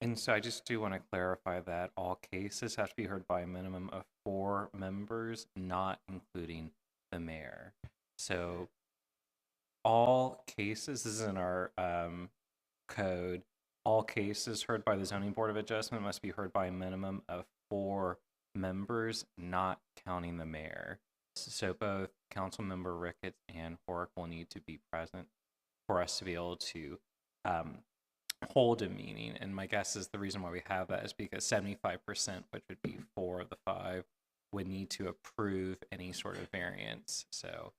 And so I just do want to clarify that all cases have to be heard by a minimum of 4 members, not including the mayor. So all cases, this is in our code, all cases heard by the Zoning Board of Adjustment must be heard by a minimum of 4 members, not counting the mayor. So both Councilmember Ricketts and Horrick will need to be present for us to be able to um, hold a meeting. And my guess is the reason why we have that is because 75%, which would be 4 of the 5, would need to approve any sort of variance. So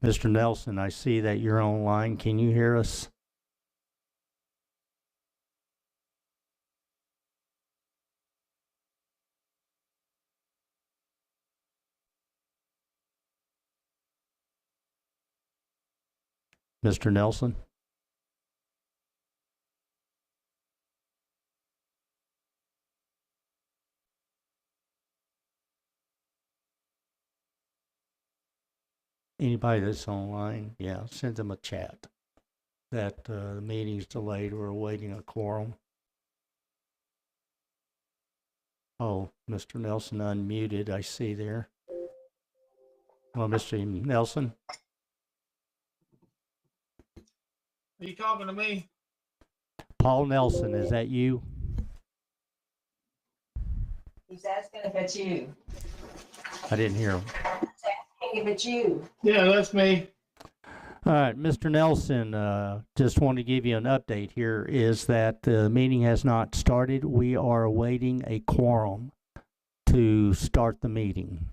Mr. Nelson, I see that you're online. Can you hear us? Mr. Nelson? Anybody that's online, yeah, send them a chat that the meeting's delayed. We're awaiting a quorum. Oh, Mr. Nelson unmuted, I see there. Well, Mr. Nelson? Are you talking to me? Paul Nelson, is that you? He's asking if it's you. I didn't hear him. He's asking if it's you. Yeah, that's me. All right, Mr. Nelson, just want to give you an update here is that the meeting has not started. We are awaiting a quorum to start the meeting.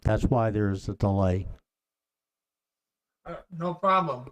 That's why there's a delay. No problem.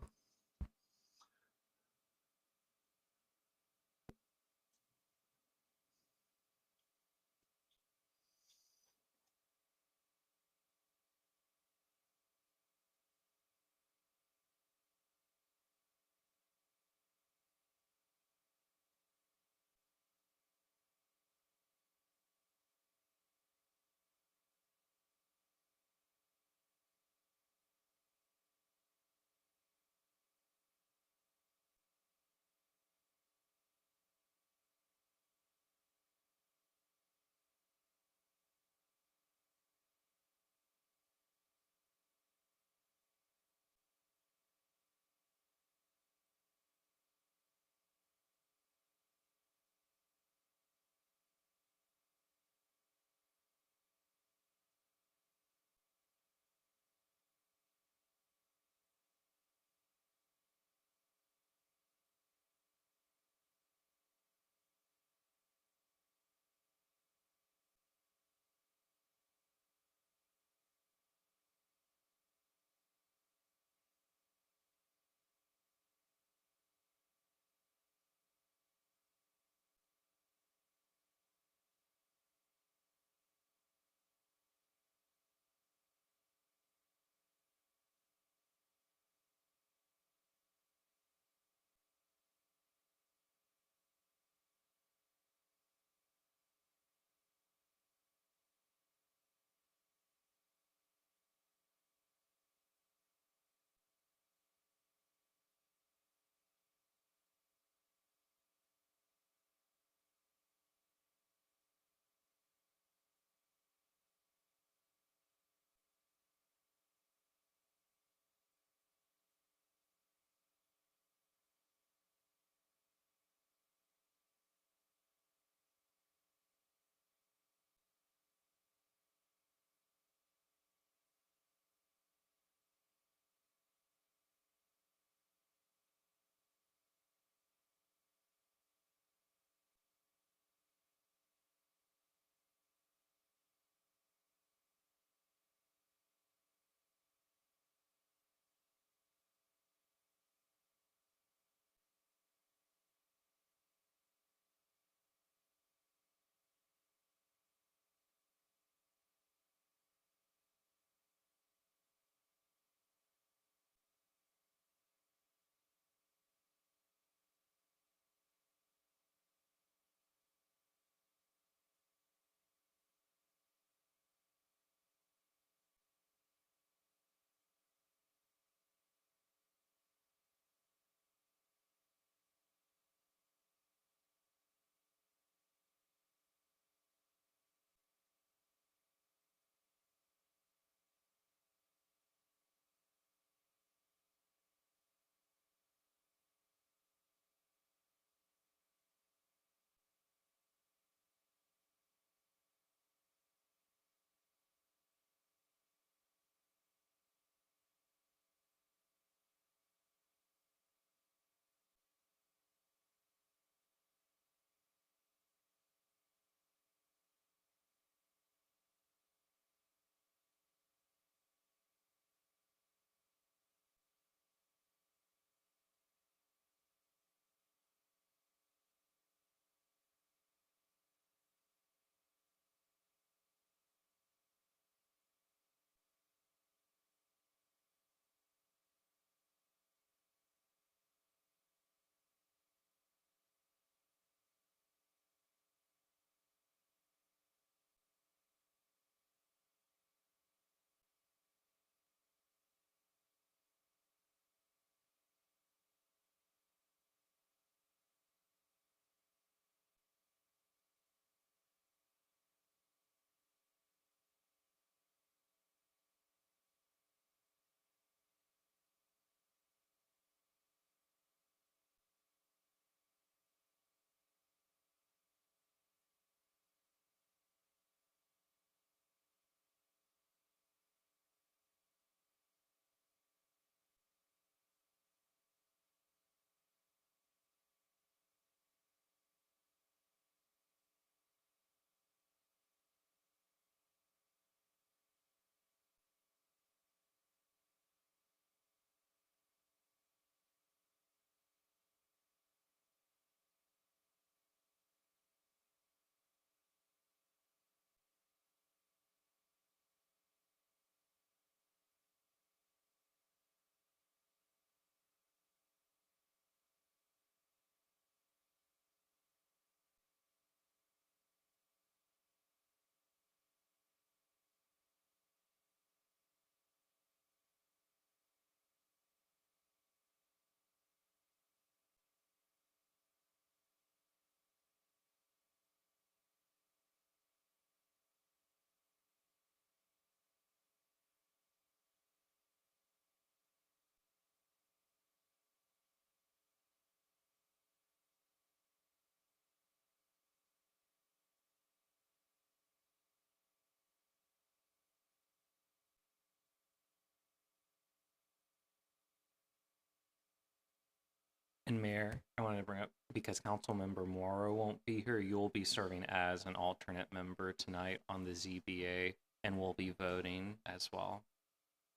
And Mayor, I wanted to bring up, because Councilmember Morrow won't be here, you'll be serving as an alternate member tonight on the ZBA, and we'll be voting as well,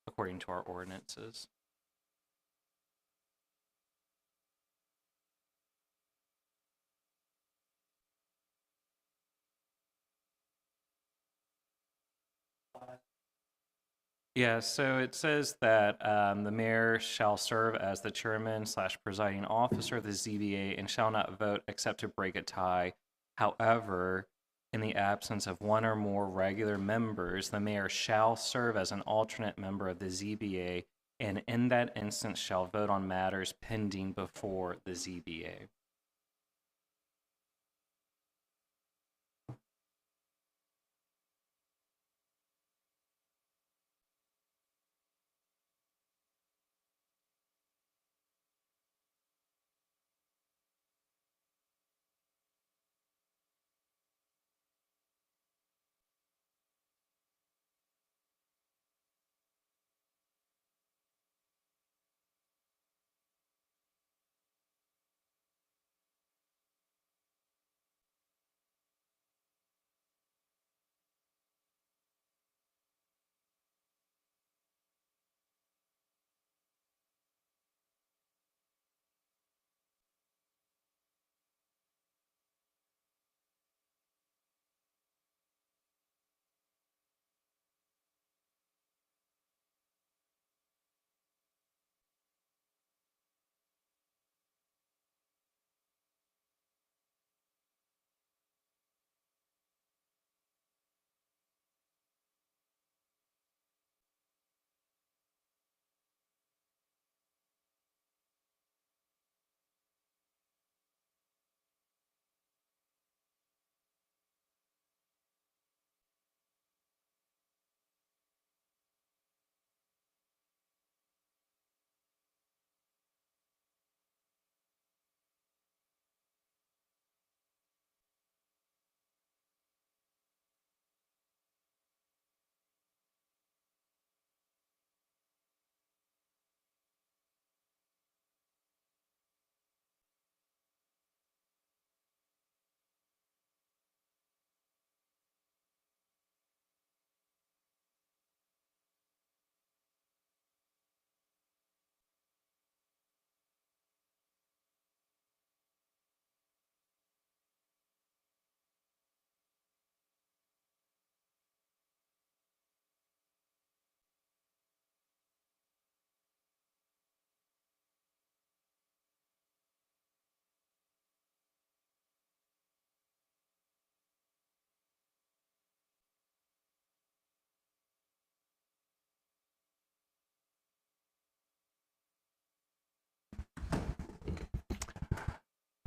according to our ordinances. Yeah, so it says that the mayor shall serve as the chairman / presiding officer of the ZBA and shall not vote except to break a tie. However, in the absence of one or more regular members, the mayor shall serve as an alternate member of the ZBA, and in that instance shall vote on matters pending before the ZBA.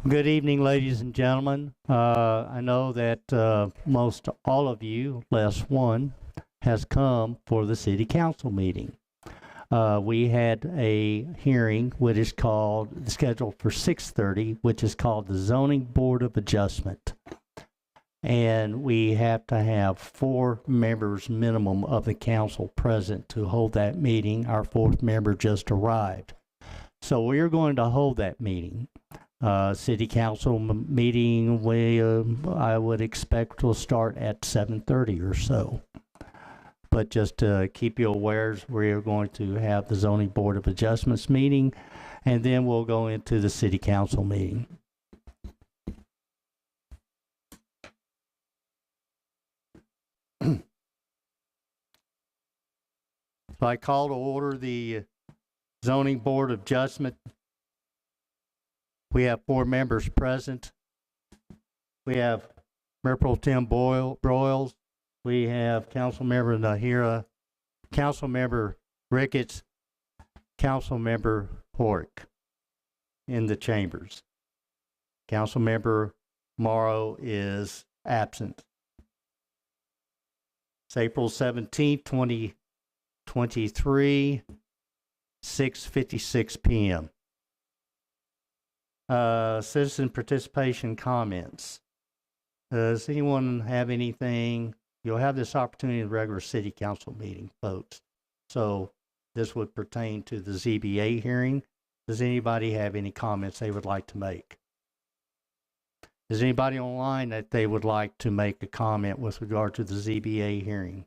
Good evening, ladies and gentlemen. I know that most all of you, less one, has come for the city council meeting. We had a hearing which is scheduled for 6:30, which is called the Zoning Board of Adjustment. And we have to have 4 members minimum of the council present to hold that meeting. Our 4th member just arrived. So we are going to hold that meeting. City council meeting, I would expect will start at 7:30 or so. But just to keep you aware, we are going to have the Zoning Board of Adjustments meeting, and then we'll go into the city council meeting. So I call to order the Zoning Board of Adjustment. We have 4 members present. We have Mayor Pro Tem Broyles. We have Councilmember Nahira, Councilmember Ricketts, Councilmember Horick in the chambers. Councilmember Morrow is absent. It's April 17th, 2023, 6:56 p.m. Citizen participation comments. Does anyone have anything? You'll have this opportunity in the regular city council meeting, folks. So this would pertain to the ZBA hearing. Does anybody have any comments they would like to make? Is anybody online that they would like to make a comment with regard to the ZBA hearing?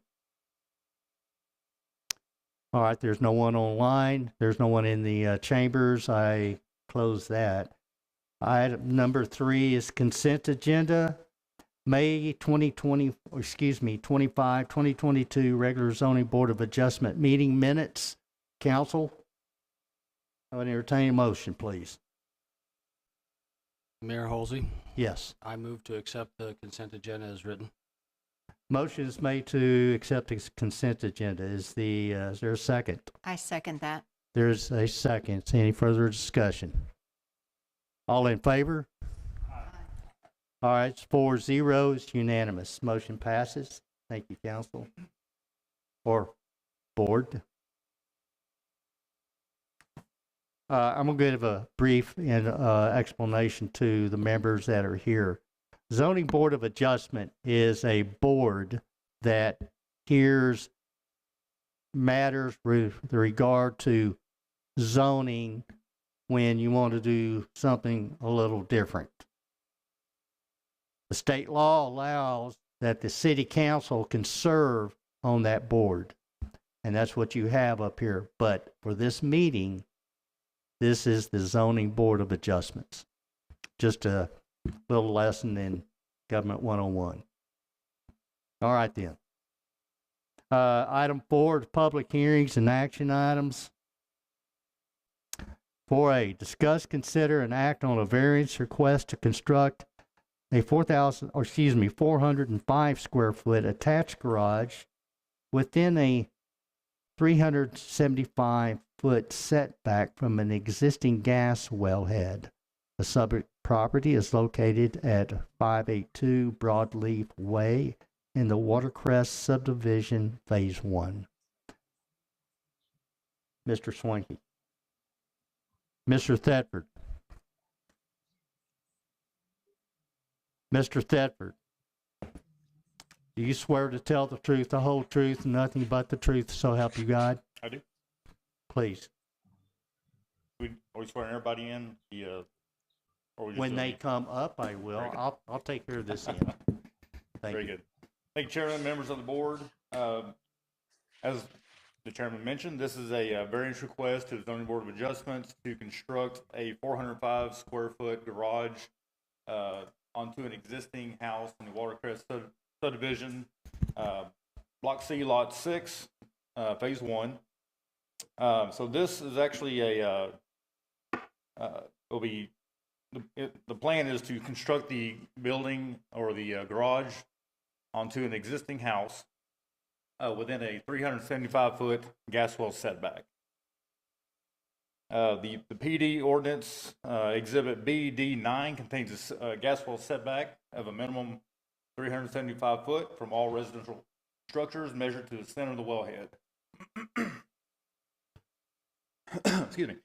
All right, there's no one online. There's no one in the chambers. I close that. Item number 3 is consent agenda. May 25, 2022 regular zoning board of adjustment meeting minutes. Council, I would entertain a motion, please. Mayor Halsey, Yes. I move to accept the consent agenda as written. Motion is made to accept the consent agenda. Is there a second? I second that. There's a second. Any further discussion? All in favor? All right, it's 4-0. It's unanimous. Motion passes. Thank you, council. Or board. I'm going to give a brief explanation to the members that are here. Zoning Board of Adjustment is a board that hears matters with regard to zoning when you want to do something a little different. The state law allows that the city council can serve on that board, and that's what you have up here. But for this meeting, this is the Zoning Board of Adjustments. Just a little lesson in Government 101. All right then. Item 4 is public hearings and action items. 4A, discuss, consider, and act on a variance request to construct a 405 square foot attached garage within a 375 foot setback from an existing gas wellhead. The subject property is located at 582 Broadleaf Way in the Watercrest Subdivision, Phase 1. Mr. Swanky. Mr. Thetford. Mr. Thetford, do you swear to tell the truth, the whole truth, and nothing but the truth, so help you God? I do. Please. Are we swearing everybody in? Or we just When doing they it? come up, I will. Very good. I'll take care of this end. Thank Very you. good. Thank you, Chairman, members of the board. As the chairman mentioned, this is a variance request to the Zoning Board of Adjustments to construct a 405 square foot garage onto an existing house in the Watercrest subdivision, Block C, Lot 6, Phase 1. So this is actually the plan is to construct the building or the garage onto an existing house within a 375-foot gas well setback. The PD ordinance, Exhibit BD9, contains a gas well setback of a minimum 375 foot from all residential structures measured to the center of the wellhead. Excuse me.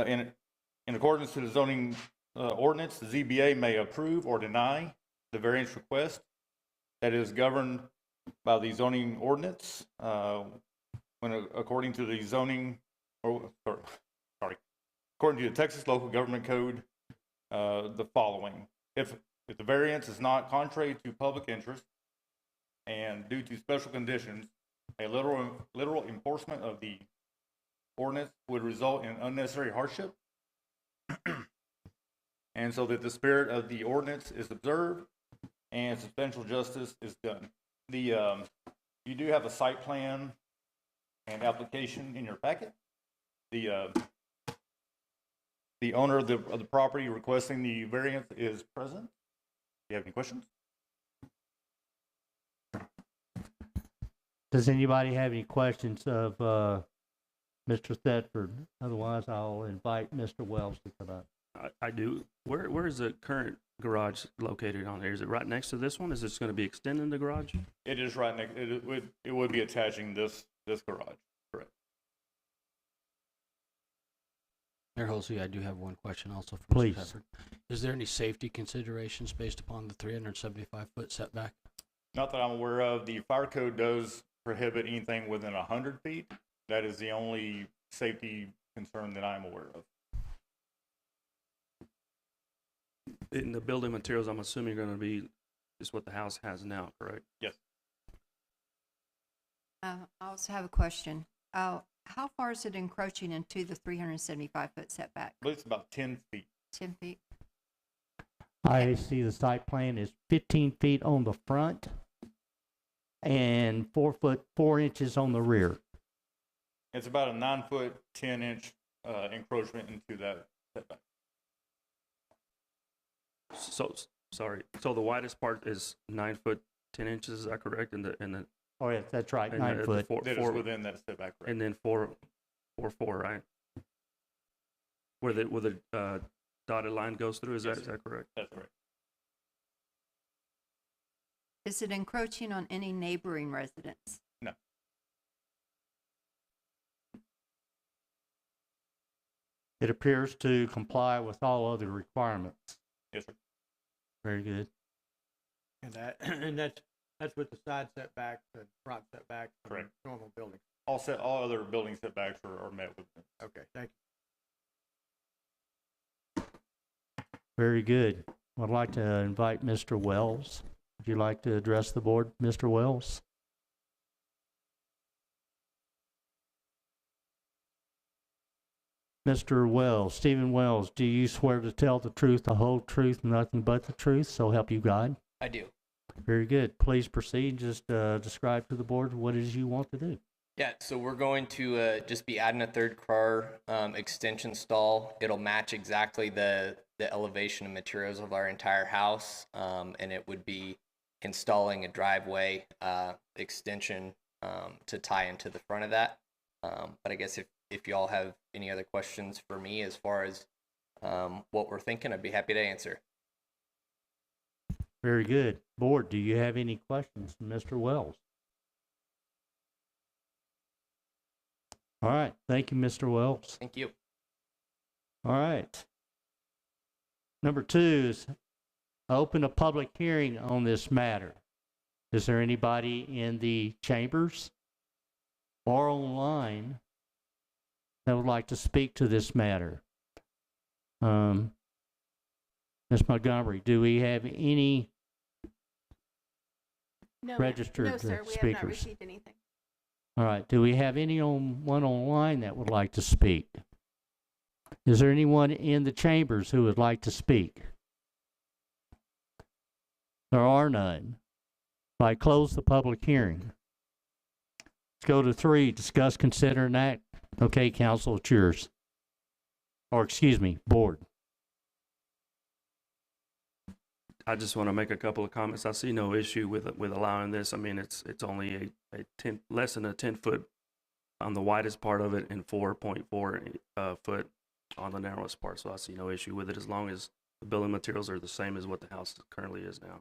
In accordance to the zoning ordinance, the ZBA may approve or deny the variance request that is governed by the zoning ordinance according to the zoning, according to the Texas Local Government Code, the following. If the variance is not contrary to public interest and due to special conditions, a literal enforcement of the ordinance would result in unnecessary hardship, and so that the spirit of the ordinance is observed and substantial justice is done. You do have a site plan and application in your packet. The owner of the property requesting the variance is present. Do you have any questions? Does anybody have any questions of Mr. Thetford? Otherwise, I'll invite Mr. Wells to come up. I do. Where is the current garage located on here? Is it right next to this one? Is this going to be extending the garage? It is right next. It would be attaching this garage. Correct. Mayor Halsey, I do have one question also for Please. Mr. Thetford. Is there any safety considerations based upon the 375-foot setback? Not that I'm aware of. The fire code does prohibit anything within 100 feet. That is the only safety concern that I'm aware of. in the building materials, I'm assuming are going to be is what the house has now, correct? Yes. I also have a question. How far is it encroaching into the 375-foot setback? I believe it's about 10 feet. 10 feet? I see the site plan is 15 feet on the front and 4 inches on the rear. It's about a 9-foot, 10-inch encroachment into that setback. So sorry. So the widest part is 9 foot 10 inches. Is that correct? And the Oh, yes, that's right, and 9 the foot. That is within that setback, right? and then 4, right? Where the dotted line goes through. Is Yes, that correct? That's right. Is it encroaching on any neighboring residents? No. It appears to comply with all other requirements. Yes, sir. Very good. And that's with the side setbacks and front setbacks. and Correct. Normal buildings. All other building setbacks are met with. Okay, thank Very good. I'd like to invite Mr. Wells. Would you like to address the board, Mr. Wells? Mr. Wells, Stephen Wells, do you swear to tell the truth, the whole truth, nothing but the truth, so help you God? I do. Very good. Please proceed. Just describe to the board what it is you want to do. Yeah, so we're going to just be adding a third car extension stall. It'll match exactly the elevation and materials of our entire house, and it would be installing a driveway extension to tie into the front of that. But I guess if you all have any other questions for me as far as what we're thinking, I'd be happy to answer. Very good. Board, do you have any questions from Mr. Wells? All right. Thank you, Mr. Wells. Thank you. All right. Number 2 is open a public hearing on this matter. Is there anybody in the chambers or online that would like to speak to this matter? Ms. Montgomery, do we have any registered no, sir, we speakers? have not received anything. All right. Do we have anyone online that would like to speak? Is there anyone in the chambers who would like to speak? There are none. I close the public hearing. Let's go to 3, discuss, consider, and act. Okay, council, it's yours. Or excuse me, board. I just want to make a couple of comments. I see no issue with allowing this. I mean, it's only less than a 10-foot on the widest part of it and 4.4 foot on the narrowest part. So I see no issue with it as long as the building materials are the same as what the house currently is now.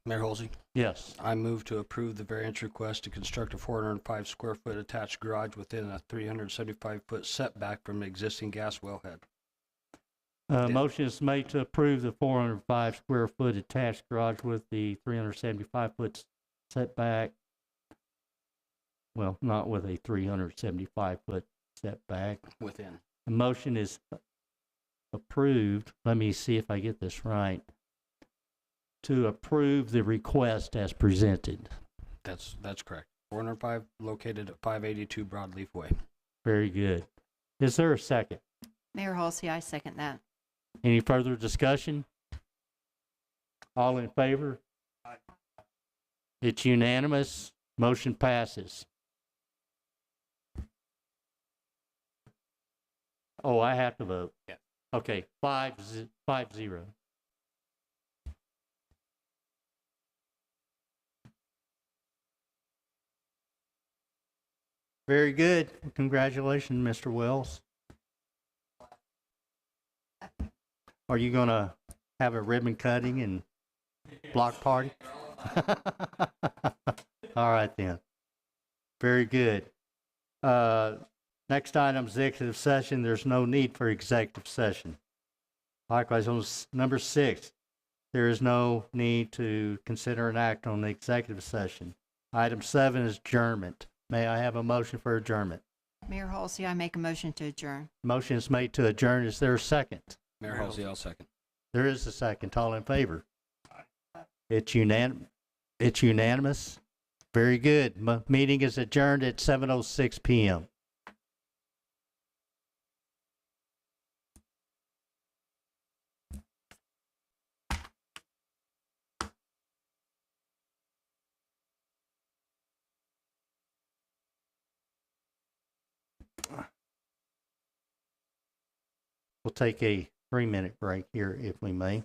Mayor Holsey, Yes. I move to approve the variance request to construct a 405 square foot attached garage within a 375 foot setback from the existing gas wellhead. Motion is made to approve the 405 square foot attached garage with the 375 foot setback. Well, not with a 375 foot setback. Within. The motion is approved. Let me see if I get this right. To approve the request as presented. That's correct. 405 located at 582 Broadleaf Way. Very good. Is there a second? Mayor Halsey, I second that. Any further discussion? All in favor? It's unanimous. Motion passes. Oh, I have to vote. Yeah. Okay, 5-0. Very good. Congratulations, Mr. Wells. Are you going to have a ribbon cutting and block party? All right, then. Very good. Next item, executive session. There's no need for executive session. Likewise, on number 6, there is no need to consider an act on the executive session. Item 7 is adjournment. May I have a motion for adjournment? Mayor Halsey, I make a motion to adjourn. Motion is made to adjourn. Is there a second? Mayor Halsey, I'll second. There is a second. All in favor? It's unanimous. Very good. Meeting is adjourned at 7:06 p.m. We'll take a 3-minute break here if we may.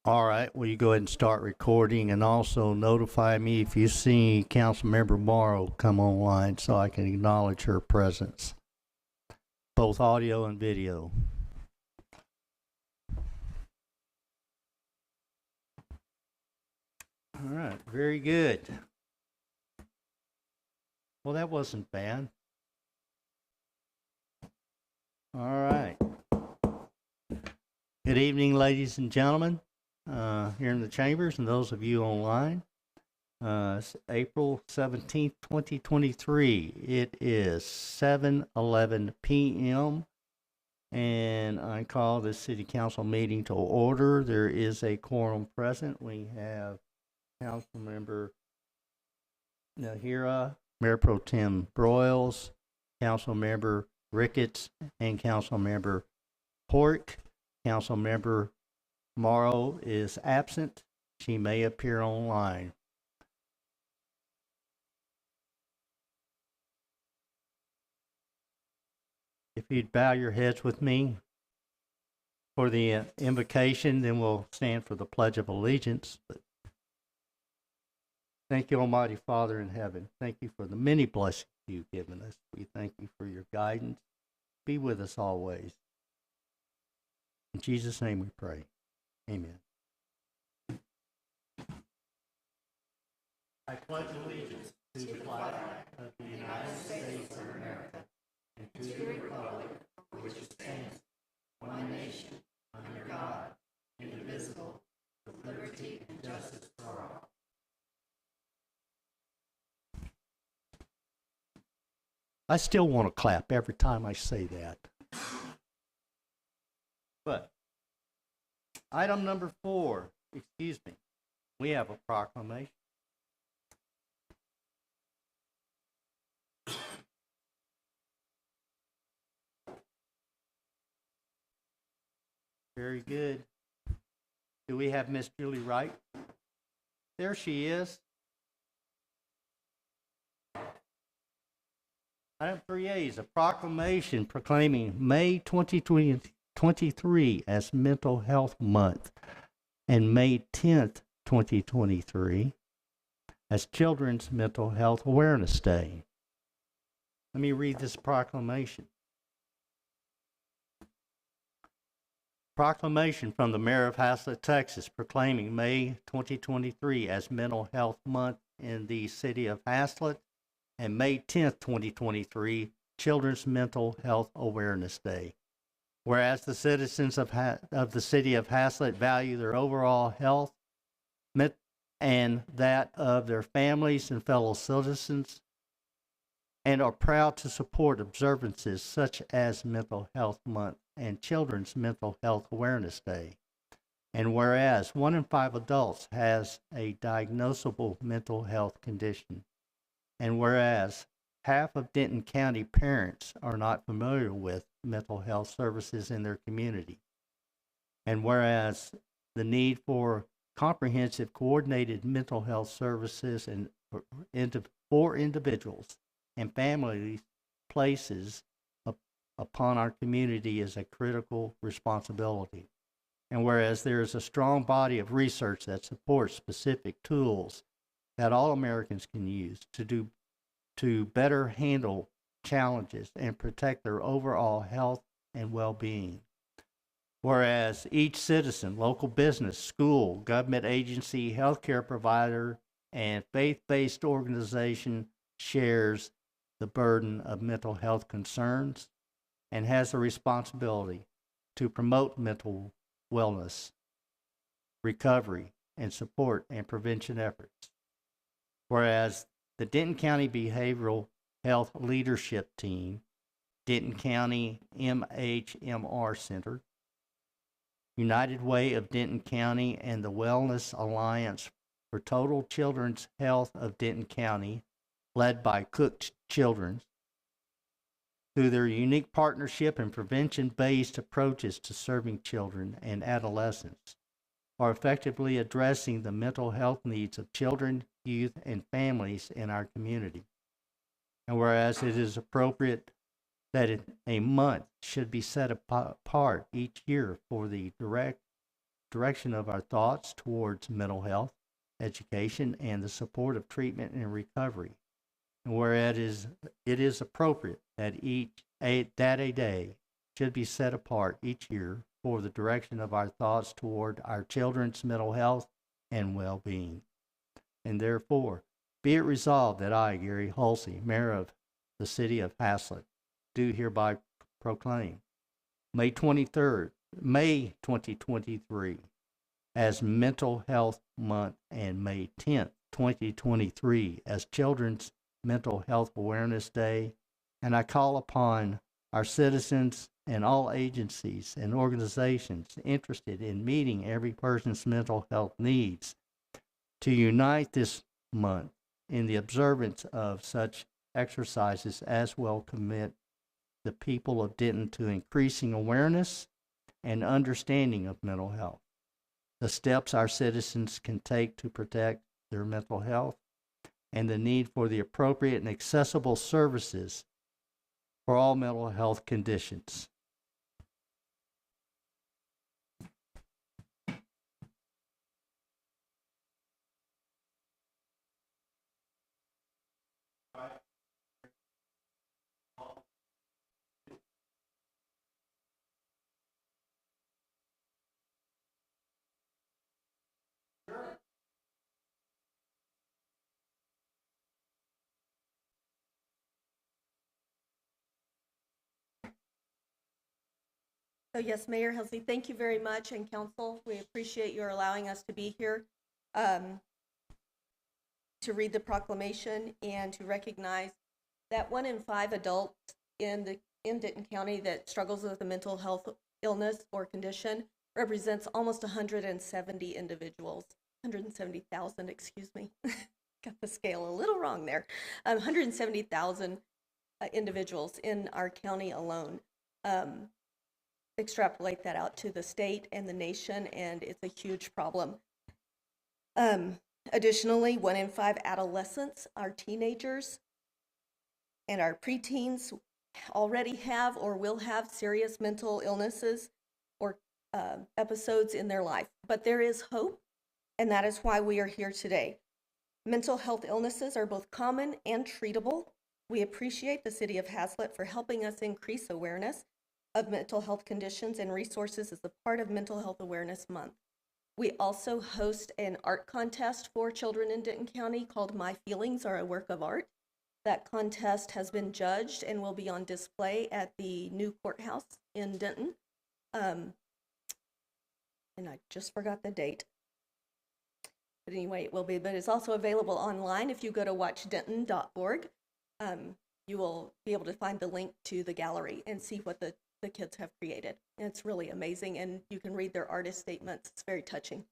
All right, will you go ahead and start recording, and also notify me if you see Councilmember Morrow come online so I can acknowledge her presence, both audio and video. All right, very good. Well, that wasn't bad. All right. Good evening, ladies and gentlemen, here in the chambers and those of you online. It's April 17th, 2023. It is 7:11 p.m. and I call the City Council meeting to order. There is a quorum present. We have Councilmember Nahira, Mayor Pro Tem Broyles, Councilmember Ricketts, and Councilmember Pork. Councilmember Morrow is absent. She may appear online. If you'd bow your heads with me. for the invocation, then we'll stand for the Pledge of Allegiance. But thank you, Almighty Father in heaven. Thank you for the many blessings you've given us. We thank you for your guidance. Be with us always. In Jesus' name we pray. Amen. I pledge allegiance to the flag of the United States of America and to the republic for which it stands, one nation, under God, indivisible, with liberty and justice for all. I still want to clap every time I say that. But item number 4, we have a proclamation. Very good. Do we have Miss Julie Wright? There she is. Item 3A is a proclamation proclaiming May 2023 as Mental Health Month and May 10th, 2023 as Children's Mental Health Awareness Day. Let me read this proclamation. Proclamation from the Mayor of Haslet, Texas, proclaiming May 2023 as Mental Health Month in the city of Haslet and May 10th, 2023, Children's Mental Health Awareness Day. Whereas the citizens of the city of Haslet value their overall health and that of their families and fellow citizens, and are proud to support observances such as Mental Health Month and Children's Mental Health Awareness Day. And whereas 1 in 5 adults has a diagnosable mental health condition, and whereas half of Denton County parents are not familiar with mental health services in their community, and whereas the need for comprehensive coordinated mental health services for individuals and families places upon our community is a critical responsibility. And whereas there is a strong body of research that supports specific tools that all Americans can use to better handle challenges and protect their overall health and well-being. Whereas each citizen, local business, school, government agency, healthcare provider, and faith-based organization shares the burden of mental health concerns and has a responsibility to promote mental wellness, recovery, and support and prevention efforts. Whereas the Denton County Behavioral Health Leadership Team, Denton County MHMR Center, United Way of Denton County, and the Wellness Alliance for Total Children's Health of Denton County, led by Cook Children's, through their unique partnership and prevention-based approaches to serving children and adolescents, are effectively addressing the mental health needs of children, youth, and families in our community. And whereas it is appropriate that a month should be set apart each year for the direction of our thoughts towards mental health, education, and the support of treatment and recovery. And whereas it is appropriate that a day should be set apart each year for the direction of our thoughts toward our children's mental health and well-being. And therefore, be it resolved that I, Gary Halsey, Mayor of the City of Haslet, do hereby proclaim May 23rd, May 2023 as Mental Health Month and May 10th, 2023 as Children's Mental Health Awareness Day, and I call upon our citizens and all agencies and organizations interested in meeting every person's mental health needs to unite this month in the observance of such exercises as will commit the people of Denton to increasing awareness and understanding of mental health, the steps our citizens can take to protect their mental health, and the need for the appropriate and accessible services for all mental health conditions. So yes, Mayor Helsley, thank you very much, and council, we appreciate your allowing us to be here to read the proclamation and to recognize that 1 in 5 adults in Denton County that struggles with a mental health illness or condition represents almost 170 individuals, 170,000, excuse me. Got the scale a little wrong there. 170,000 individuals in our county alone. Extrapolate that out to the state and the nation, and it's a huge problem. Additionally, 1 in 5 adolescents, our teenagers, and our preteens already have or will have serious mental illnesses or episodes in their life. But there is hope, and that is why we are here today. Mental health illnesses are both common and treatable. We appreciate the City of Haslet for helping us increase awareness of mental health conditions and resources as a part of Mental Health Awareness Month. We also host an art contest for children in Denton County called My Feelings Are a Work of Art. That contest has been judged and will be on display at the new courthouse in Denton. And I just forgot the date. But anyway, it will be, but it's also available online. If you go to watchdenton.org, you will be able to find the link to the gallery and see what the kids have created. And it's really amazing, and you can read their artist statements. It's very touching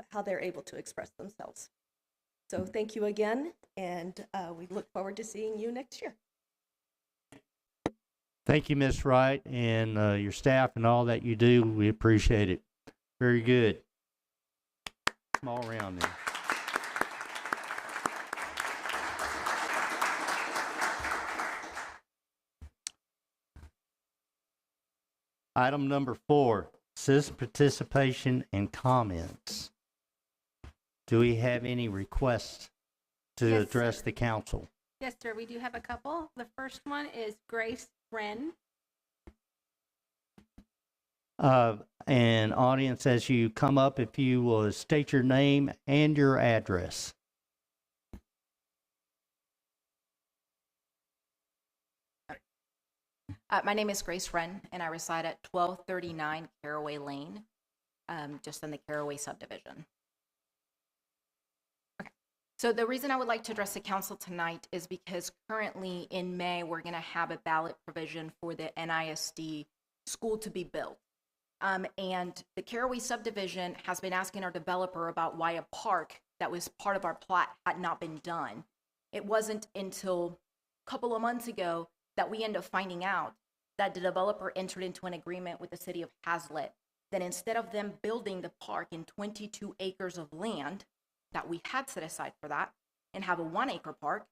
how they're able to express themselves. So thank you again, and we look forward to seeing you next year. Thank you, Ms. Wright, and your staff and all that you do. We appreciate it. Very good. Small round there. Item number 4, citizen participation and comments. Do we have any requests to Yes, address sir. the council? Yes, sir, we do have a couple. The first one is Grace Wren. And audience, as you come up, if you will state your name and your address. My name is Grace Wren, and I reside at 1239 Caraway Lane, just in the Caraway subdivision. Okay. So the reason I would like to address the council tonight is because currently in May, we're going to have a ballot provision for the NISD school to be built. And the Caraway subdivision has been asking our developer about why a park that was part of our plat had not been done. It wasn't until a couple of months ago that we ended up finding out that the developer entered into an agreement with the city of Haslet that instead of them building the park in 22 acres of land that we had set aside for that and have a 1-acre park,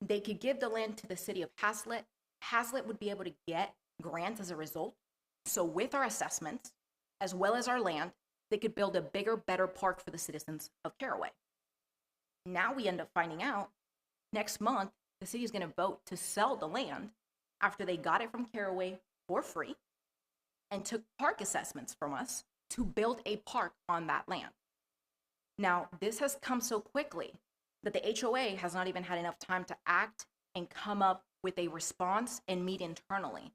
they could give the land to the city of Haslet. Haslet would be able to get grants as a result. So with our assessments, as well as our land, they could build a bigger, better park for the citizens of Caraway. Now we end up finding out next month, the city is going to vote to sell the land after they got it from Caraway for free and took park assessments from us to build a park on that land. Now, this has come so quickly that the HOA has not even had enough time to act and come up with a response and meet internally.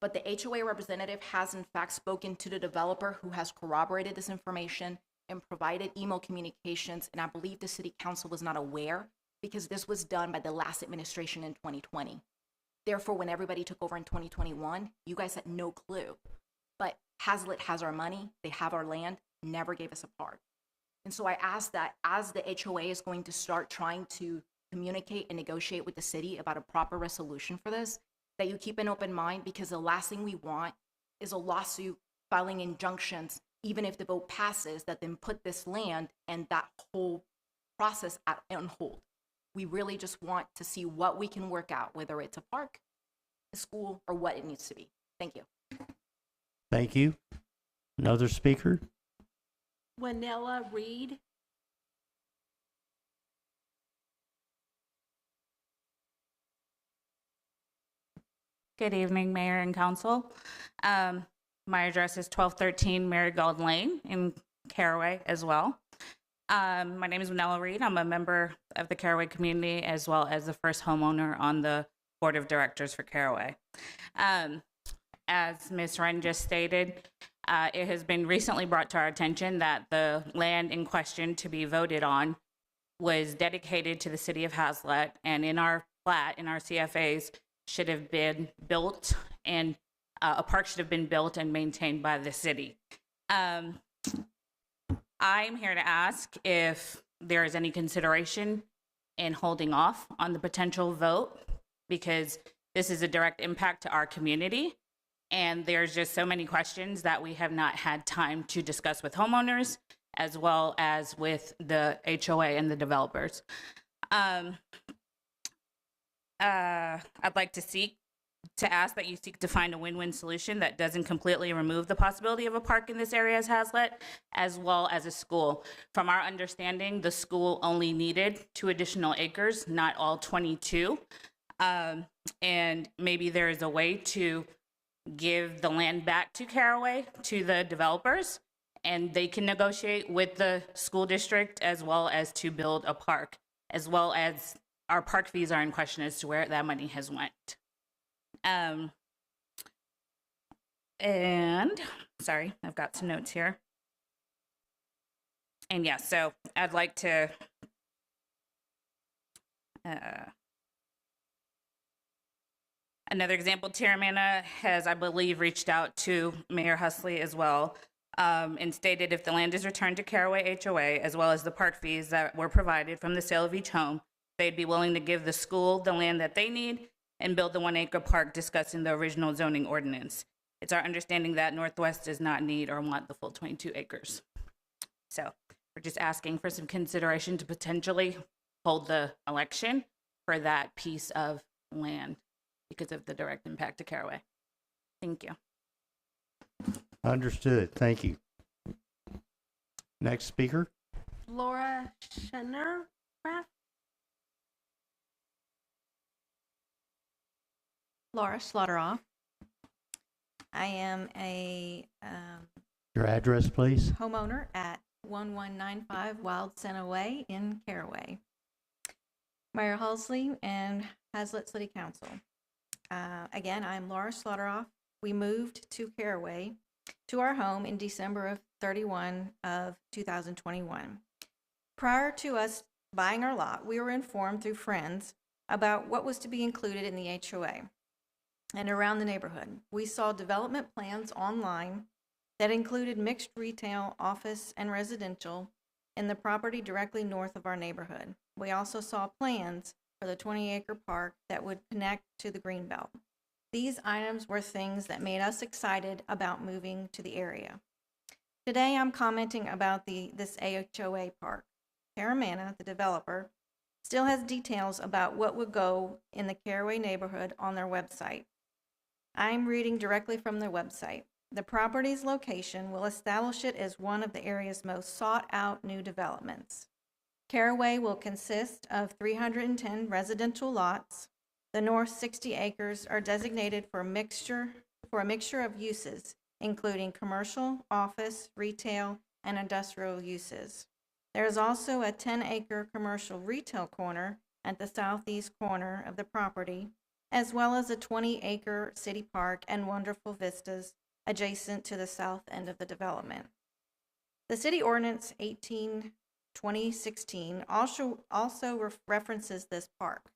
But the HOA representative has in fact spoken to the developer who has corroborated this information and provided email communications, and I believe the city council was not aware because this was done by the last administration in 2020. Therefore, when everybody took over in 2021, you guys had no clue. But Haslet has our money, they have our land, never gave us a park. And so I ask that as the HOA is going to start trying to communicate and negotiate with the city about a proper resolution for this, that you keep an open mind, because the last thing we want is a lawsuit filing injunctions, even if the vote passes, that then put this land and that whole process on hold. We really just want to see what we can work out, whether it's a park, a school, or what it needs to be. Thank you. Thank you. Another speaker? Winella Reed. Good evening, Mayor and Council. My address is 1213 Marigold Lane in Caraway as well. My name is Winella Reed. I'm a member of the Caraway community as well as the first homeowner on the board of directors for Caraway. as Ms. Wren just stated, it has been recently brought to our attention that the land in question to be voted on was dedicated to the city of Haslet, and in our plat, in our CFAs, should have been built, and a park should have been built and maintained by the city. I'm here to ask if there is any consideration in holding off on the potential vote, because this is a direct impact to our community, and there's just so many questions that we have not had time to discuss with homeowners as well as with the HOA and the developers. I'd like to ask that you seek to find a win-win solution that doesn't completely remove the possibility of a park in this area as Haslet, as well as a school. From our understanding, the school only needed 2 additional acres, not all 22. And maybe there is a way to give the land back to Caraway, to the developers, and they can negotiate with the school district as well as to build a park, as well as our park fees are in question as to where that money has went. And sorry, I've got some notes here. And yeah, so I'd like to another example, Terramana has, I believe, reached out to Mayor Haslet as well, and stated if the land is returned to Caraway HOA, as well as the park fees that were provided from the sale of each home, they'd be willing to give the school the land that they need and build the 1-acre park discussed in the original zoning ordinance. It's our understanding that Northwest does not need or want the full 22 acres. So we're just asking for some consideration to potentially hold the election for that piece of land because of the direct impact to Caraway. Thank you. Understood. Thank you. Next speaker. Laura Schneider. Laura Slaughterhoff. I am a Your address, please. homeowner at 1195 Wild Center Way in Caraway. Mayor Halsley and Haslet City Council. Again, I'm Laura Slaughterhoff. We moved to Caraway to our home in December of 2021. Prior to us buying our lot, we were informed through friends about what was to be included in the HOA and around the neighborhood. We saw development plans online that included mixed retail, office, and residential in the property directly north of our neighborhood. We also saw plans for the 20-acre park that would connect to the Greenbelt. These items were things that made us excited about moving to the area. Today, I'm commenting about this HOA park. Terramana, the developer, still has details about what would go in the Caraway neighborhood on their website. I'm reading directly from their website. The property's location will establish it as one of the area's most sought-out new developments. Caraway will consist of 310 residential lots. The north 60 acres are designated for a mixture of uses, including commercial, office, retail, and industrial uses. There is also a 10-acre commercial retail corner at the southeast corner of the property, as well as a 20-acre city park and wonderful vistas adjacent to the south end of the development. The City Ordinance 18/2016 also references this park.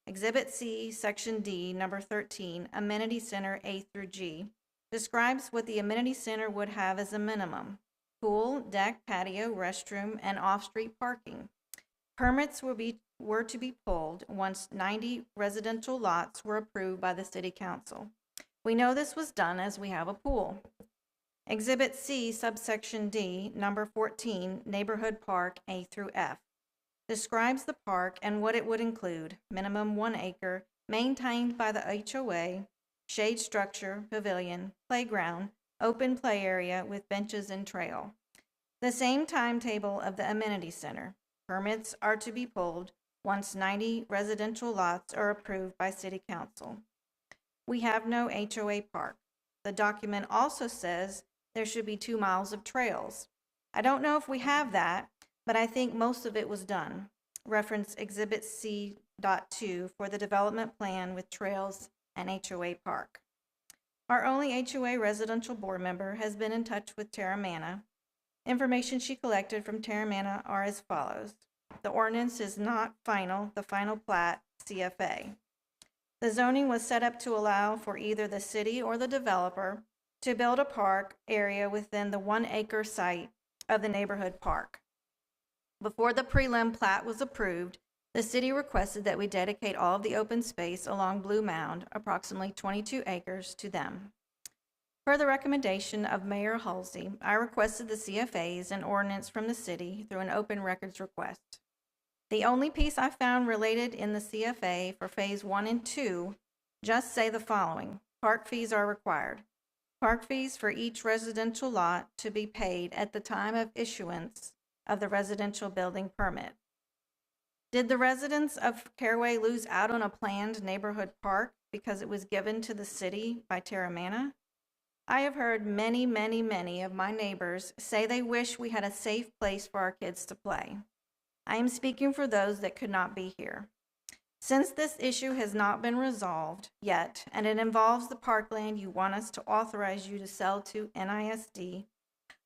Exhibit C, Section D, number 13, Amenity Center A through G, describes what the amenity center would have as a minimum: pool, deck, patio, restroom, and off-street parking. Permits were to be pulled once 90 residential lots were approved by the City Council. We know this was done as we have a pool. Exhibit C, subsection D, number 14, Neighborhood Park A through F, describes the park and what it would include: minimum 1 acre, maintained by the HOA, shade structure, pavilion, playground, open play area with benches and trail. The same timetable of the amenity center. Permits are to be pulled once 90 residential lots are approved by City Council. We have no HOA park. The document also says there should be 2 miles of trails. I don't know if we have that, but I think most of it was done. Reference Exhibit C.2 for the development plan with trails and HOA park. Our only HOA residential board member has been in touch with Terramana. Information she collected from Terramana are as follows. The ordinance is not final, the final plat, CFA. The zoning was set up to allow for either the city or the developer to build a park area within the 1 acre site of the neighborhood park. Before the prelim plat was approved, the city requested that we dedicate all of the open space along Blue Mound, approximately 22 acres, to them. Per the recommendation of Mayor Halsey, I requested the CFAs and ordinance from the city through an open records request. The only piece I found related in the CFA for Phase 1 and 2 just say the following. Park fees are required. Park fees for each residential lot to be paid at the time of issuance of the residential building permit. Did the residents of Caraway lose out on a planned neighborhood park because it was given to the city by Terramana? I have heard many, many, many of my neighbors say they wish we had a safe place for our kids to play. I am speaking for those that could not be here. Since this issue has not been resolved yet, and it involves the parkland you want us to authorize you to sell to NISD,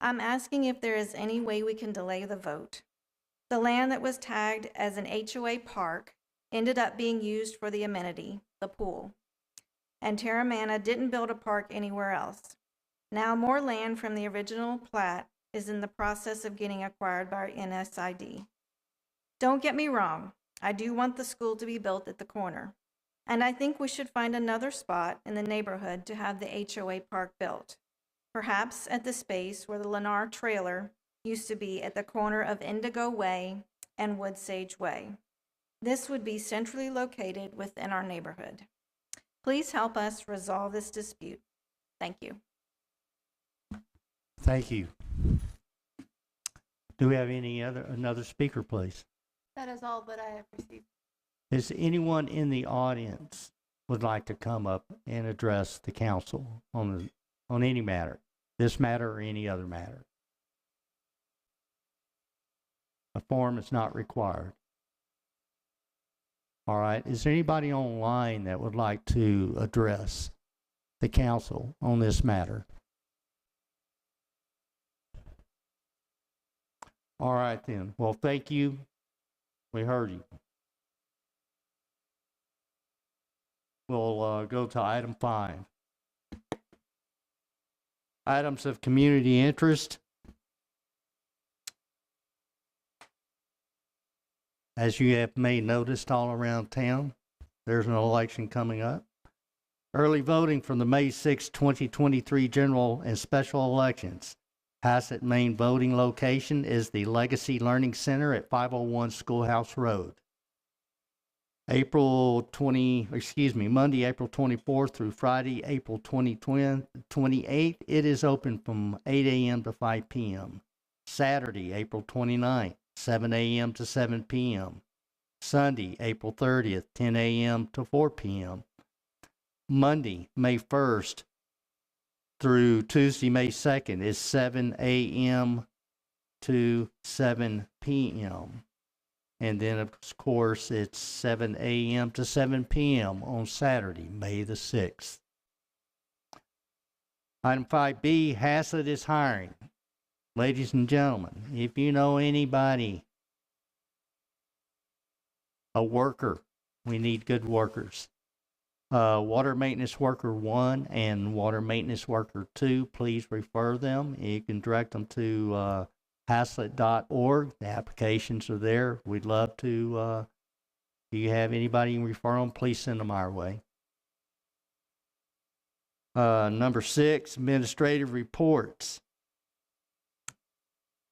I'm asking if there is any way we can delay the vote. The land that was tagged as an HOA park ended up being used for the amenity, the pool. And Terramana didn't build a park anywhere else. Now more land from the original plat is in the process of getting acquired by NSID. Don't get me wrong, I do want the school to be built at the corner. And I think we should find another spot in the neighborhood to have the HOA park built. Perhaps at the space where the Lennar trailer used to be at the corner of Indigo Way and Woodsage Way. This would be centrally located within our neighborhood. Please help us resolve this dispute. Thank you. Thank you. Do we have another speaker, please? That is all that I have received. Is anyone in the audience would like to come up and address the council on any matter, this matter or any other matter? A form is not required. All right. Is there anybody online that would like to address the council on this matter? All right then. Well, thank you. We heard you. We'll go to item 5. Items of community interest. As you have may noticed all around town, there's an election coming up. Early voting from the May 6, 2023 general and special elections. Haslet main voting location is the Legacy Learning Center at 501 Schoolhouse Road. Monday, April 24th through Friday, April 28th, it is open from 8 a.m. to 5 p.m. Saturday, April 29th, 7 a.m. to 7 p.m. Sunday, April 30th, 10 a.m. to 4 p.m. Monday, May 1st through Tuesday, May 2nd is 7 a.m. to 7 p.m. And then, of course, it's 7 a.m. to 7 p.m. on Saturday, May the 6th. Item 5B, Haslet is hiring. Ladies and gentlemen, if you know anybody, a worker, we need good workers. Water maintenance worker 1 and water maintenance worker 2, please refer them. You can direct them to haslet.org. The applications are there. We'd love to, if you have anybody you can refer them, please send them our way. Number 6, administrative reports.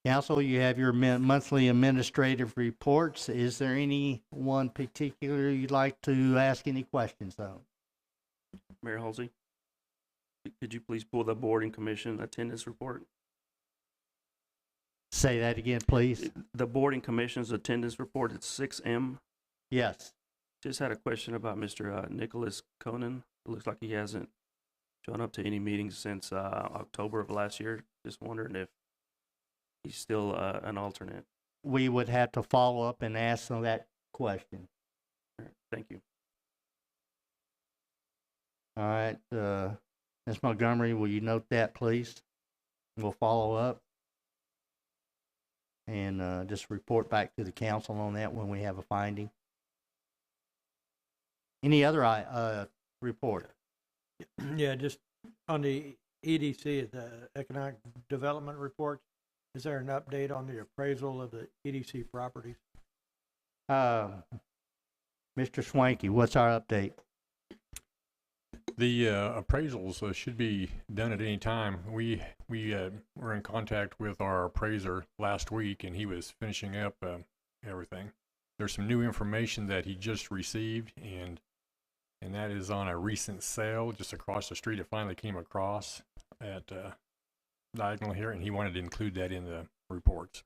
Council, you have your monthly administrative reports. Is there any one particular you'd like to ask any questions on? Mayor Halsey, could you please pull the board and commission attendance report? Say that again, please. The board and commission's attendance report, it's 6M. Yes. Just had a question about Mr. Nicholas Conan. It looks like he hasn't shown up to any meetings since October of last year. Just wondering if he's still an alternate. We would have to follow up and ask them that question. All right, thank you. All right. Ms. Montgomery, will you note that, please? We'll follow up and just report back to the council on that when we have a finding. Any other report? Yeah, just on the EDC, the Economic Development Report, is there an update on the appraisal of the EDC properties? Mr. Swanky, what's our update? The appraisals should be done at any time. We were in contact with our appraiser last week, and he was finishing up everything. There's some new information that he just received, and that is on a recent sale just across the street. It finally came across at diagonal here, and he wanted to include that in the reports.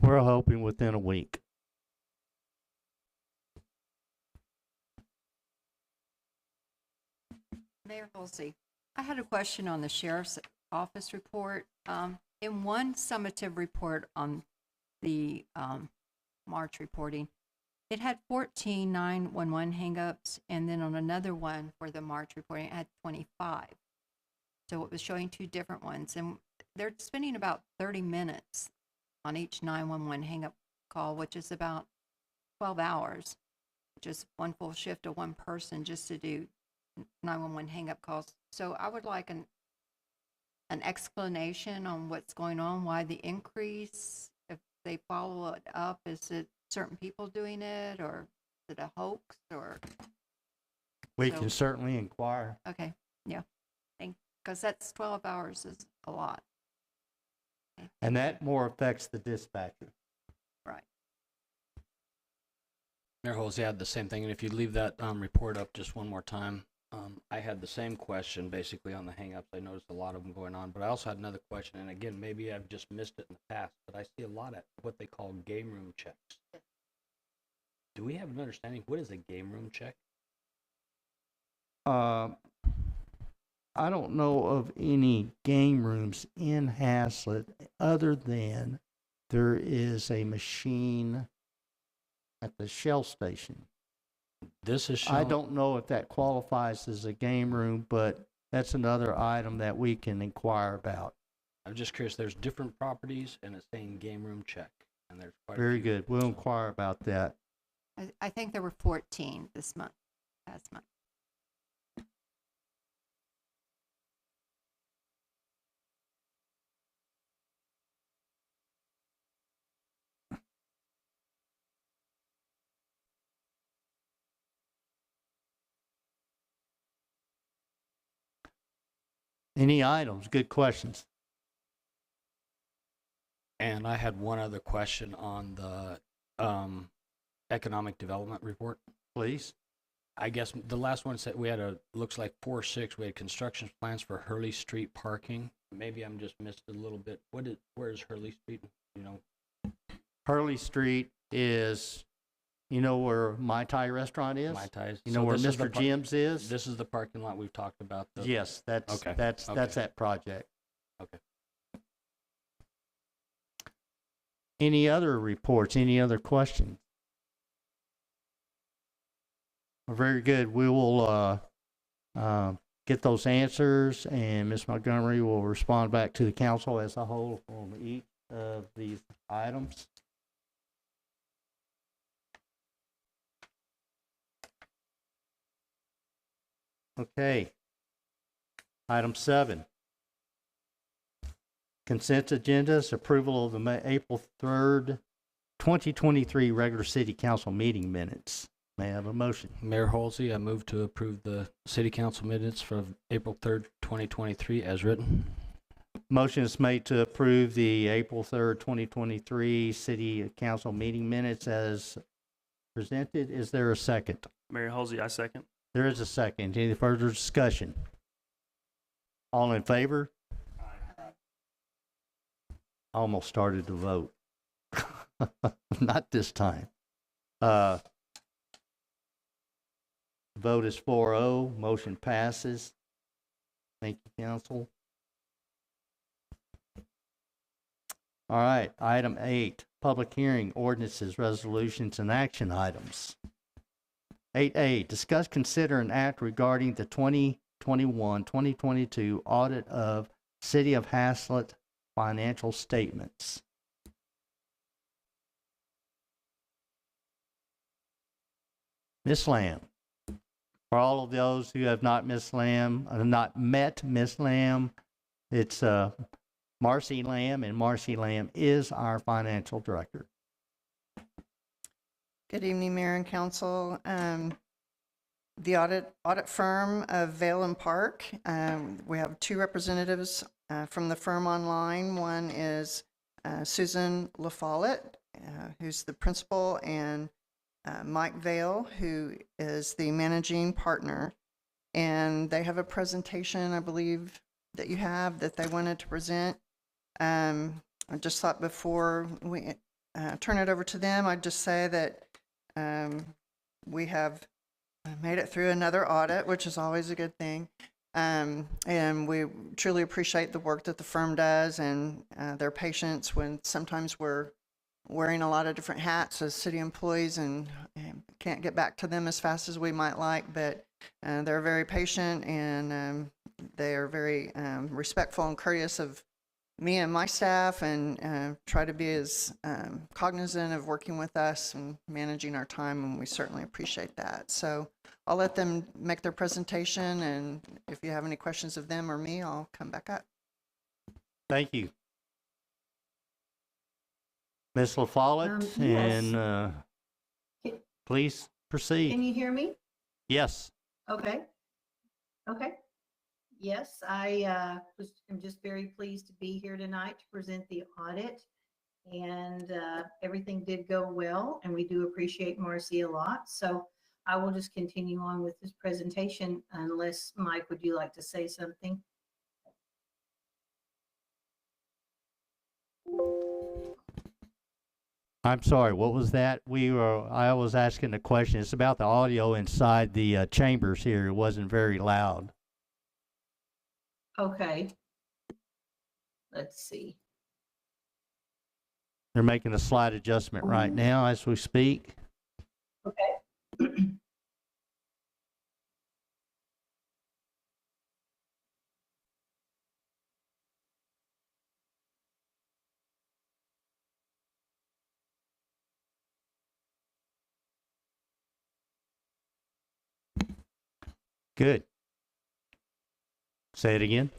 We're hoping within a week. Mayor Halsey, I had a question on the sheriff's office report. In one summative report on the March reporting, it had 14 911 hangups, and then on another one for the March reporting, it had 25. So it was showing two different ones, and they're spending about 30 minutes on each 911 hangup call, which is about 12 hours, which is one full shift of one person just to do 911 hang-up calls. So I would like an explanation on what's going on, why the increase, if they follow it up, is it certain people doing it, or is it a hoax, or? We can certainly inquire. Okay, yeah, because that's 12 hours is a lot. Okay. And that more affects the dispatcher. Right. Mayor Halsey had the same thing, and if you leave that report up just one more time. I had the same question basically on the hang-ups. I noticed a lot of them going on, but I also had another question, and again, maybe I've just missed it in the past, but I see a lot of what they call game room checks. Do we have an understanding, what is a game room check? I don't know of any game rooms in Haslet other than there is a machine at the Shell station. This is I don't know if that qualifies as a game room, but that's another item that we can inquire about. I'm just curious, there's different properties and it's saying game room check. And there's quite Very a few. good. We'll inquire about that. I think there were 14 this month, past month. Any items? Good questions. And I had one other question on the economic development report. Please. I guess the last one said we had looks like 4-6, we had construction plans for Hurley Street parking. Maybe I'm just missed a little bit. Where is Hurley Street? You know? Hurley Street is, you know where Mai Tai restaurant is? Mai Tai's. You know where Mr. Jim's is? This is the parking lot we've talked about. Yes, that's that project. Okay. Any other reports? Any other questions? Very good. We will get those answers, and Ms. Montgomery will respond back to the council as a whole on each of these items. Okay. Item 7. Consent agendas, approval of the April 3rd, 2023 regular city council meeting minutes. May I have a motion? Mayor Halsey, I move to approve the city council minutes from April 3rd, 2023 as written. Motion is made to approve the April 3rd, 2023 city council meeting minutes as presented. Is there a second? Mayor Halsey, I second. There is a second. Any further discussion? All in favor? Almost started to vote. Not this time. Vote is 4-0. Motion passes. Thank you, council. All right, item 8, public hearing, ordinances, resolutions, and action items. 8A, discuss, consider, and act regarding the 2021-2022 audit of City of Haslet financial statements. Ms. Lamb. For all of those who have not not met Ms. Lamb, it's Marcy Lamb, and Marcy Lamb is our financial director. Good evening, Mayor and Council. The audit firm of Vale and Park, we have two representatives from the firm online. One is Susan LaFollette, who's the principal, and Mike Vale, who is the managing partner. And they have a presentation, I believe, that you have that they wanted to present. I just thought before we turn it over to them, I'd just say that we have made it through another audit, which is always a good thing. And we truly appreciate the work that the firm does and their patience when sometimes we're wearing a lot of different hats as city employees and can't get back to them as fast as we might like, but they're very patient and they are very respectful and courteous of me and my staff, and try to be as cognizant of working with us and managing our time, and we certainly appreciate that. So I'll let them make their presentation, and if you have any questions of them or me, I'll come back up. Thank you. Ms. LaFollette, Yes. and please proceed. Can you hear me? Yes. Okay. Okay. Yes, I'm just very pleased to be here tonight to present the audit, and everything did go well, and we do appreciate Marcy a lot. So I will just continue on with this presentation unless, Mike, would you like to say something? I'm sorry, what was that? I was asking the question. It's about the audio inside the chambers here. It wasn't very loud. Okay. Let's see. They're making a slight adjustment right now as we speak. Okay. Good. Say it again.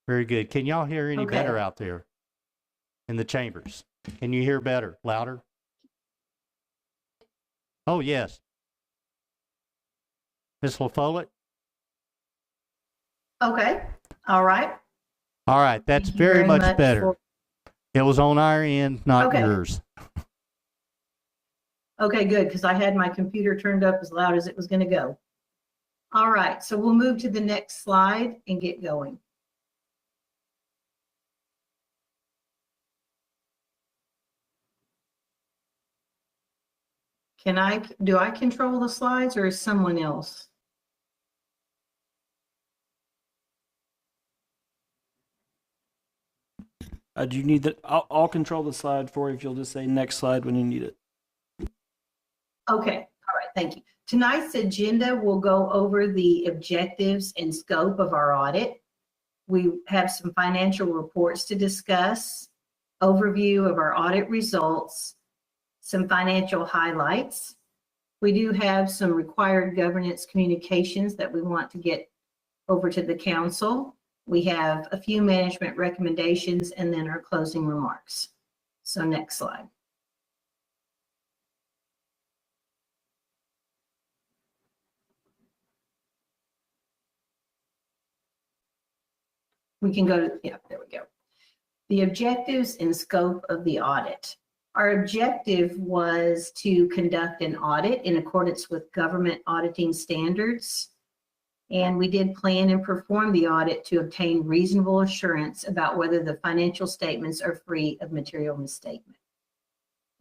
Very good. Can y'all hear any better out there in the chambers? Can you hear better, louder? Oh, yes. Ms. LaFollette? Okay. All right. All right. That's Thank you very much much better. It was on our end, not yours. Okay, good, because I had my computer turned up as loud as it was going to go. All right, so we'll move to the next slide and get going. Do I control the slides or is someone else? Do you need that? I'll control the slide for you if you'll just say next slide when you need it. Okay, all right, thank you. Tonight's agenda will go over the objectives and scope of our audit. We have some financial reports to discuss, overview of our audit results, some financial highlights. We do have some required governance communications that we want to get over to the council. We have a few management recommendations and then our closing remarks. So next slide. We can go to, yeah, there we go. The objectives and scope of the audit. Our objective was to conduct an audit in accordance with government auditing standards. And we did plan and perform the audit to obtain reasonable assurance about whether the financial statements are free of material misstatement.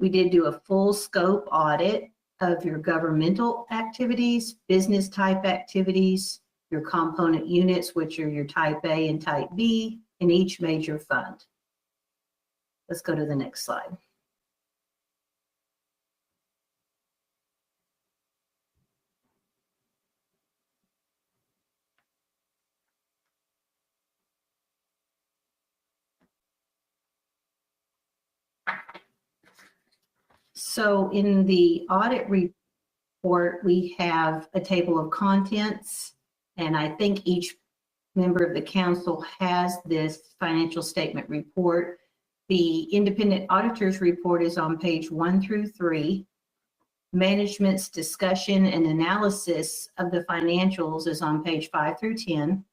We did do a full scope audit of your governmental activities, business type activities, your component units, which are your type A and type B in each major fund. Let's go to the next slide. So in the audit report, we have a table of contents, and I think each member of the council has this financial statement report. The independent auditor's report is on page 1 through 3. Management's discussion and analysis of the financials is on page 5 through 10.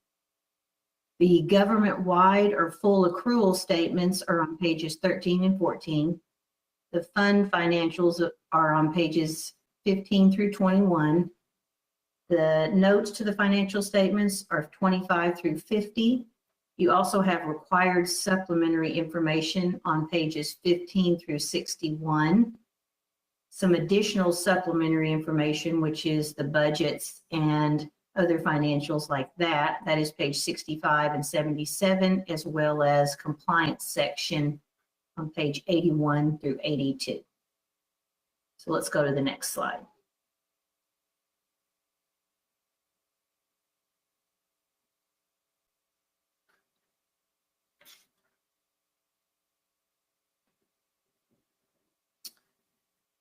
The government-wide or full accrual statements are on pages 13 and 14. The fund financials are on pages 15 through 21. The notes to the financial statements are 25 through 50. You also have required supplementary information on pages 15 through 61. Some additional supplementary information, which is the budgets and other financials like that. That is page 65 and 77, as well as compliance section on page 81 through 82. So let's go to the next slide.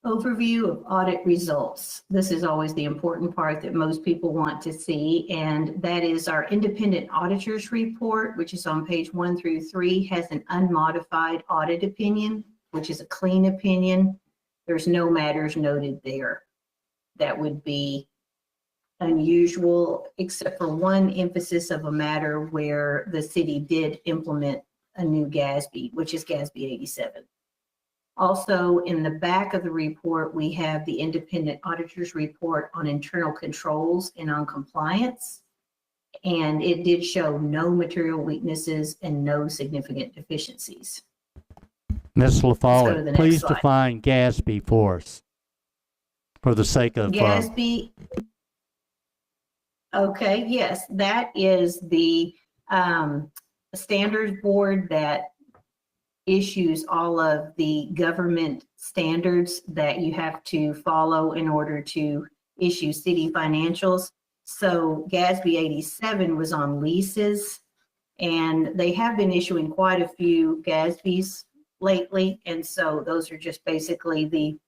Overview of audit results. This is always the important part that most people want to see, and that is our independent auditor's report, which is on page 1 through 3, has an unmodified audit opinion, which is a clean opinion. There's no matters noted there that would be unusual, except for one emphasis of a matter where the city did implement a new GASB, which is GASB 87. Also, in the back of the report, we have the independent auditor's report on internal controls and on compliance. And it did show no material weaknesses and no significant deficiencies. Ms. LaFollette, the next please slide. define GASB for us, for the sake of GASB, okay, yes, that is the standards board that issues all of the government standards that you have to follow in order to issue city financials. So GASB 87 was on leases, and they have been issuing quite a few GASBs lately. And so those are just basically the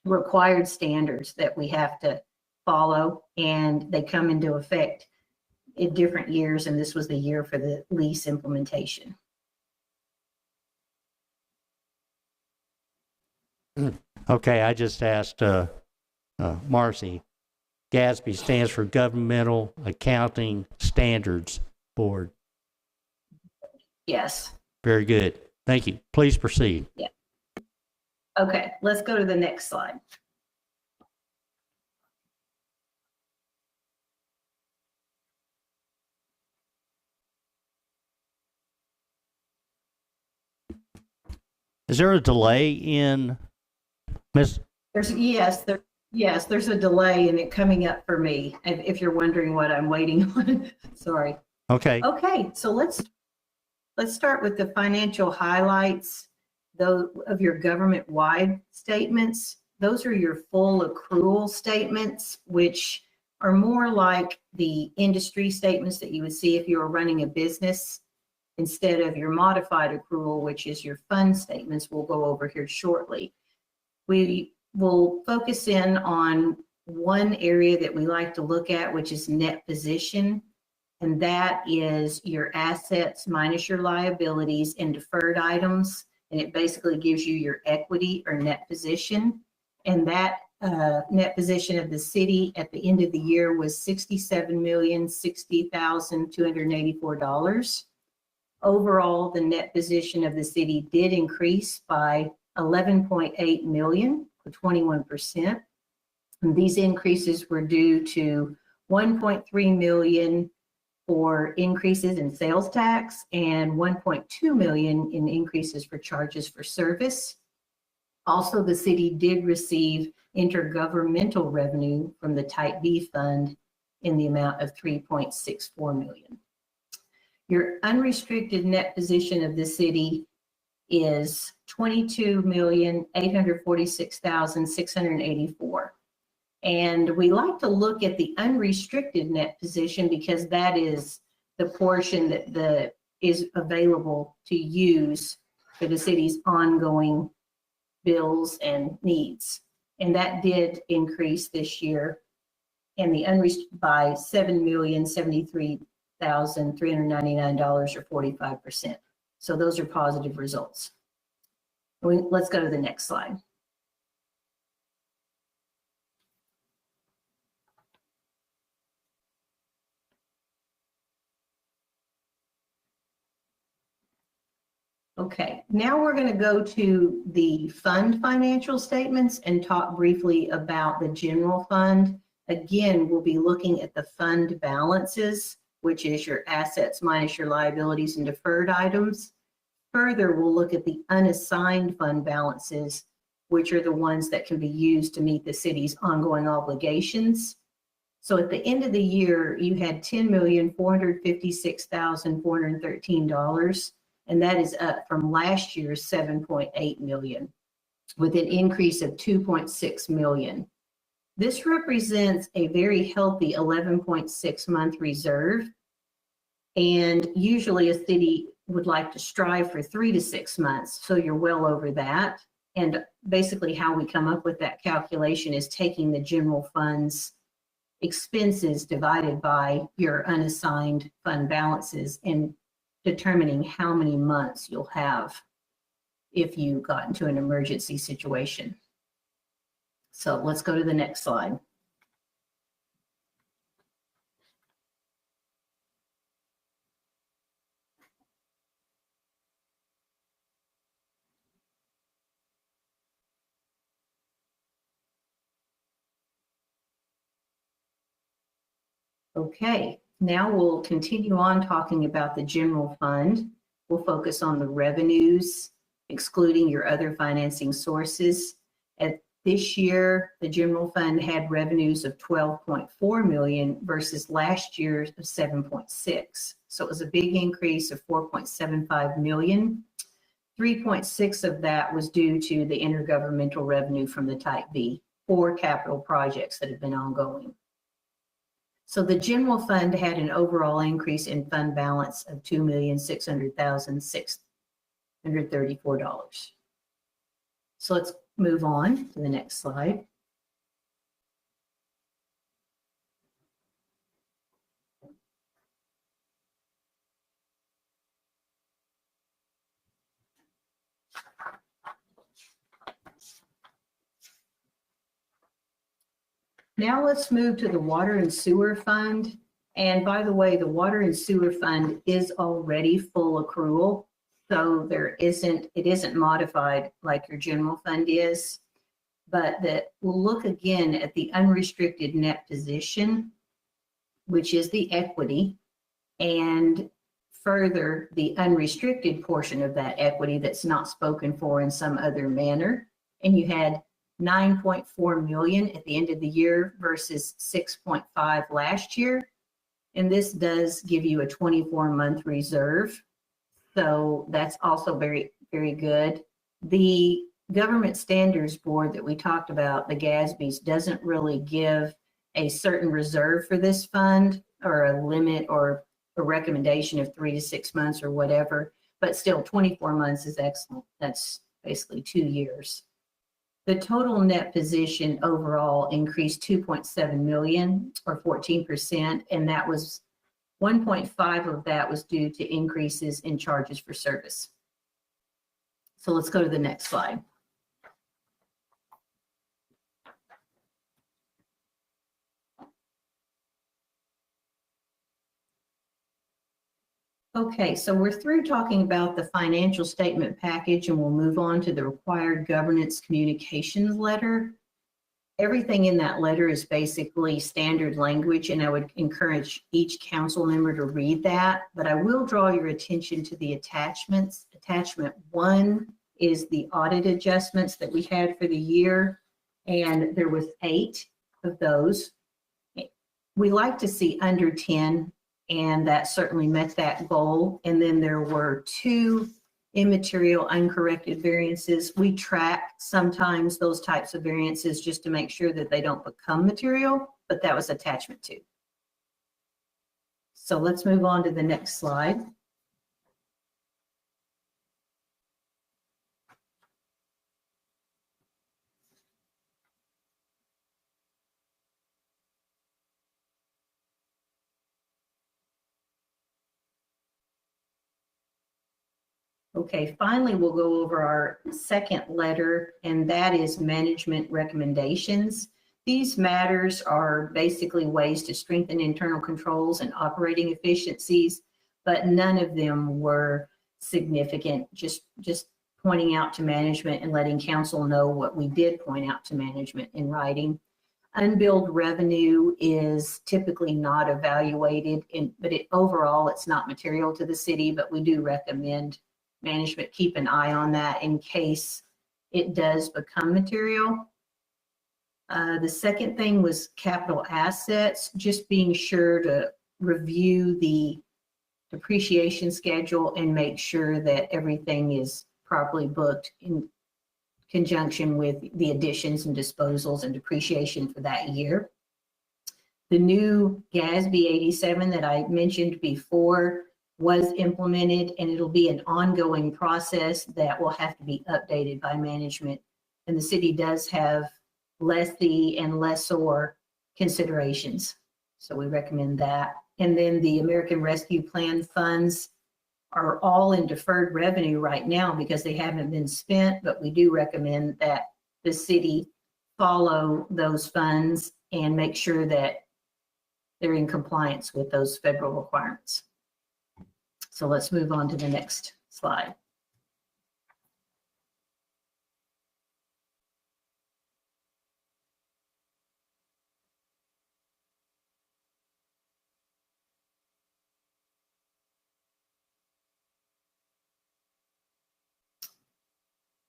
required standards that we have to follow, and they come into effect in different years. And this was the year for the lease implementation. Okay, I just asked Marcy. GASB stands for Governmental Accounting Standards Board. Yes. Very good. Thank you. Please proceed. Yeah. Okay, let's go to the next slide. Is there a delay in Ms.? There's there's a delay in it coming up for me, if you're wondering what I'm waiting on. Sorry. Okay. Okay, so let's start with the financial highlights of your government-wide statements. Those are your full accrual statements, which are more like the industry statements that you would see if you were running a business, instead of your modified accrual, which is your fund statements we'll go over here shortly. We will focus in on one area that we like to look at, which is net position. And that is your assets minus your liabilities and deferred items. And it basically gives you your equity or net position. And that net position of the city at the end of the year was $67,060,284. Overall, the net position of the city did increase by 11.8 million, or 21%. And these increases were due to 1.3 million for increases in sales tax and 1.2 million in increases for charges for service. Also, the city did receive intergovernmental revenue from the Type B fund in the amount of 3.64 million. Your unrestricted net position of the city is 22,846,684. And we like to look at the unrestricted net position because that is the portion that is available to use for the city's ongoing bills and needs. And that did increase this year and the by $7,073,399 or 45%. So those are positive results. Let's go to the next slide. Okay, now we're going to go to the fund financial statements and talk briefly about the general fund. Again, we'll be looking at the fund balances, which is your assets minus your liabilities and deferred items. Further, we'll look at the unassigned fund balances, which are the ones that can be used to meet the city's ongoing obligations. So at the end of the year, you had $10,456,413. And that is up from last year's 7.8 million, with an increase of 2.6 million. This represents a very healthy 11.6 month reserve. And usually a city would like to strive for 3 to 6 months. So you're well over that. And basically how we come up with that calculation is taking the general fund's expenses divided by your unassigned fund balances and determining how many months you'll have if you got into an emergency situation. So let's go to the next slide. Okay, now we'll continue on talking about the general fund. We'll focus on the revenues, excluding your other financing sources. At this year, the general fund had revenues of 12.4 million versus last year's of 7.6. So it was a big increase of 4.75 million. 3.6 of that was due to the intergovernmental revenue from the Type B, 4 capital projects that have been ongoing. So the general fund had an overall increase in fund balance of $2,600,634. So let's move on to the next slide. Now let's move to the water and sewer fund. And by the way, the water and sewer fund is already full accrual. So it isn't modified like your general fund is, but that we'll look again at the unrestricted net position, which is the equity, and further the unrestricted portion of that equity that's not spoken for in some other manner. And you had 9.4 million at the end of the year versus 6.5 last year. And this does give you a 24-month reserve. So that's also very, very good. The Government Standards Board that we talked about, the GASB's, doesn't really give a certain reserve for this fund or a limit or a recommendation of 3 to 6 months or whatever, but still 24 months is excellent. That's basically 2 years. The total net position overall increased 2.7 million or 14%, and that was 1.5 of that was due to increases in charges for service. So let's go to the next slide. Okay, so we're through talking about the financial statement package, and we'll move on to the required governance communications letter. Everything in that letter is basically standard language, and I would encourage each council member to read that, but I will draw your attention to the attachments. Attachment 1 is the audit adjustments that we had for the year, and there was 8 of those. We like to see under 10, and that certainly met that goal. And then there were 2 immaterial uncorrected variances. We track sometimes those types of variances just to make sure that they don't become material, but that was attachment 2. So let's move on to the next slide. Okay, finally, we'll go over our second letter, and that is management recommendations. These matters are basically ways to strengthen internal controls and operating efficiencies, but none of them were significant. Just pointing out to management and letting council know what we did point out to management in writing. Unbilled revenue is typically not evaluated, but overall, it's not material to the city, but we do recommend management keep an eye on that in case it does become material. The second thing was capital assets, just being sure to review the depreciation schedule and make sure that everything is properly booked in conjunction with the additions and disposals and depreciation for that year. The new GASB 87 that I mentioned before was implemented, and it'll be an ongoing process that will have to be updated by management. And the city does have lessee and lessor considerations. So we recommend that. And then the American Rescue Plan funds are all in deferred revenue right now because they haven't been spent, but we do recommend that the city follow those funds and make sure that they're in compliance with those federal requirements. So let's move on to the next slide.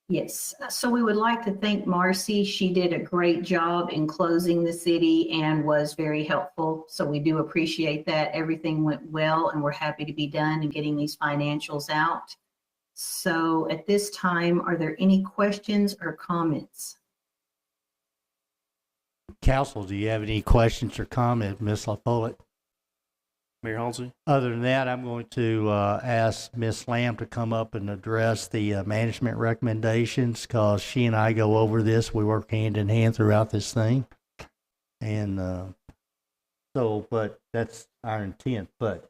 Yes, so we would like to thank Marcy. She did a great job in closing the city and was very helpful. So we do appreciate that. Everything went well and we're happy to be done and getting these financials out. So at this time, are there any questions or comments? Council, do you have any questions or comments, Ms. LaFollette? Mayor Halsey? Other than that, I'm going to ask Ms. Lamb to come up and address the management recommendations, because she and I go over this. We work hand in hand throughout this thing. And but that's our intent. But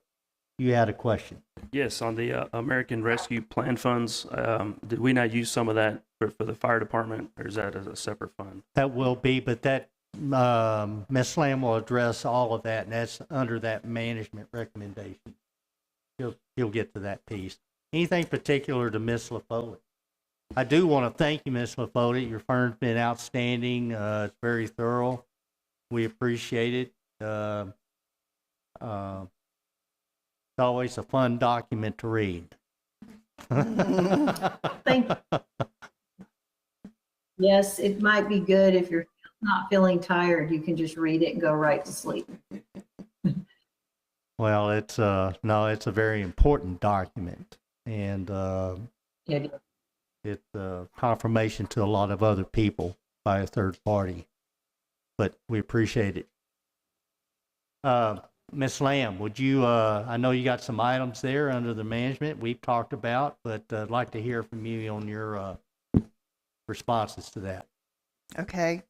you had a question. Yes, on the American Rescue Plan funds, did we not use some of that for the fire department, or is that as a separate fund? That will be, but that Ms. Lamb will address all of that, and that's under that management recommendation. He'll get to that piece. Anything particular to Ms. LaFollette? I do want to thank you, Ms. LaFollette. Your firm's been outstanding. It's very thorough. We appreciate it. It's always a fun document to read. Thank you. Yes, it might be good if you're not feeling tired, you can just read it and go right to sleep. Well, it's no, it's a very important document, and it's confirmation to a lot of other people by a third party, but we appreciate it. Ms. Lamb, would you, I know you got some items there under the management we've talked about, but I'd like to hear from you on your responses to that. Okay.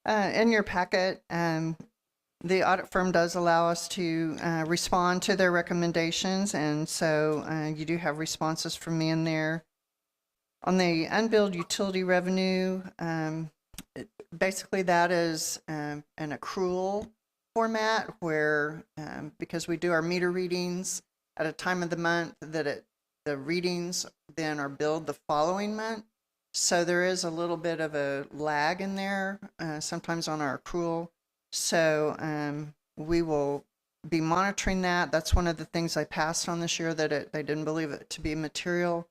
In your packet, the audit firm does allow us to respond to their recommendations, and so you do have responses from me in there. On the unbilled utility revenue, basically that is an accrual format where, because we do our meter readings at a time of the month, that the readings then are billed the following month. So there is a little bit of a lag in there, sometimes on our accrual. So we will be monitoring that. That's one of the things I passed on this year, that they didn't believe it to be material.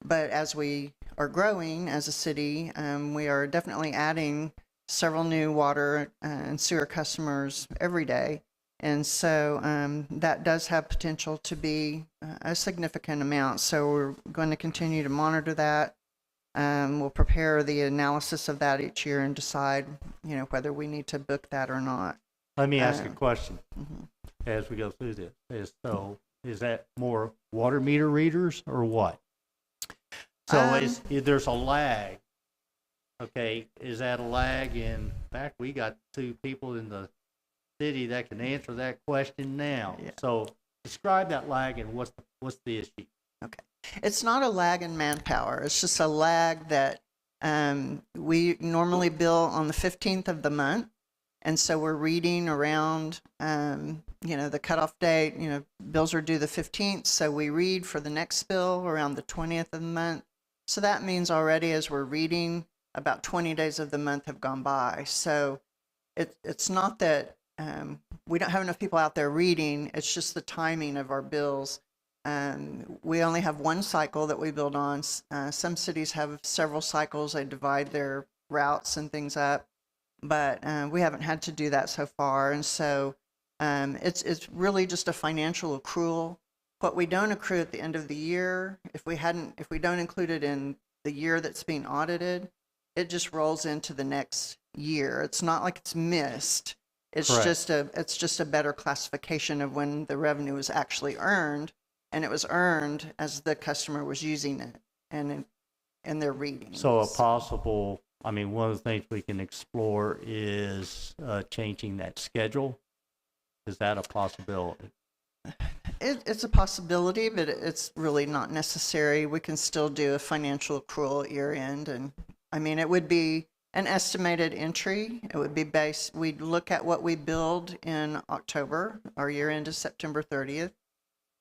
But as we are growing as a city, we are definitely adding several new water and sewer customers every day. And so that does have potential to be a significant amount. So we're going to continue to monitor that. We'll prepare the analysis of that each year and decide, whether we need to book that or not. Let me ask a question as we go through this. Is that more water meter readers or what? So there's a lag. Okay, is that a lag? In fact, we got two people in the city that can answer that question now. Yeah. So describe that lag and what's the issue? Okay. It's not a lag in manpower. It's just a lag that we normally bill on the 15th of the month. And so we're reading around, the cutoff date, bills are due the 15th. So we read for the next bill around the 20th of the month. So that means already as we're reading, about 20 days of the month have gone by. So it's not that we don't have enough people out there reading. It's just the timing of our bills. We only have one cycle that we build on. Some cities have several cycles. They divide their routes and things up, but we haven't had to do that so far. And so it's really just a financial accrual. What we don't accrue at the end of the year, if we don't include it in the year that's being audited, it just rolls into the next year. It's not like it's missed. It's Correct. just a better classification of when the revenue was actually earned. And it was earned as the customer was using it and their reading. So one of the things we can explore is changing that schedule. Is that a possibility? It's a possibility, but it's really not necessary. We can still do a financial accrual at year end. And it would be an estimated entry. It would be we'd look at what we billed in October. Our year end is September 30th.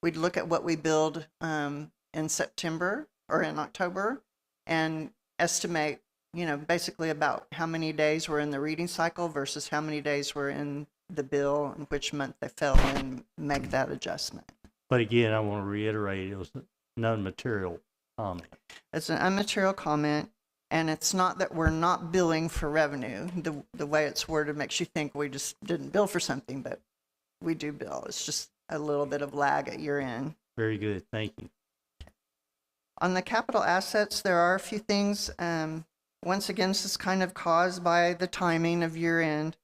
We'd look at what we billed in September or in October and estimate, basically about how many days were in the reading cycle versus how many days were in the bill and which month they fell in, make that adjustment. But again, I want to reiterate, it was an unmaterial comment. It's an unmaterial comment, and it's not that we're not billing for revenue. The way it's worded makes you think we just didn't bill for something, but we do bill. It's just a little bit of lag at year end. Very good. Thank you. On the capital assets, there are a few things. Once again, this is kind of caused by the timing of year end.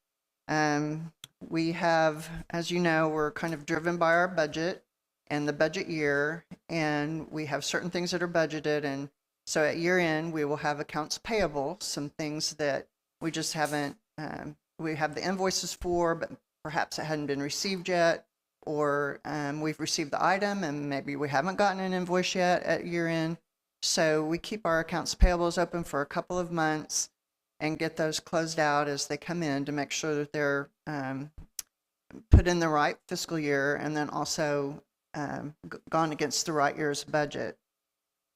We have, as you know, we're kind of driven by our budget and the budget year, and we have certain things that are budgeted. And so at year end, we will have accounts payable, some things that we just haven't, we have the invoices for, but perhaps it hadn't been received yet. Or we've received the item and maybe we haven't gotten an invoice yet at year end. So we keep our accounts payables open for a couple of months and get those closed out as they come in to make sure that they're put in the right fiscal year and then also gone against the right year's budget.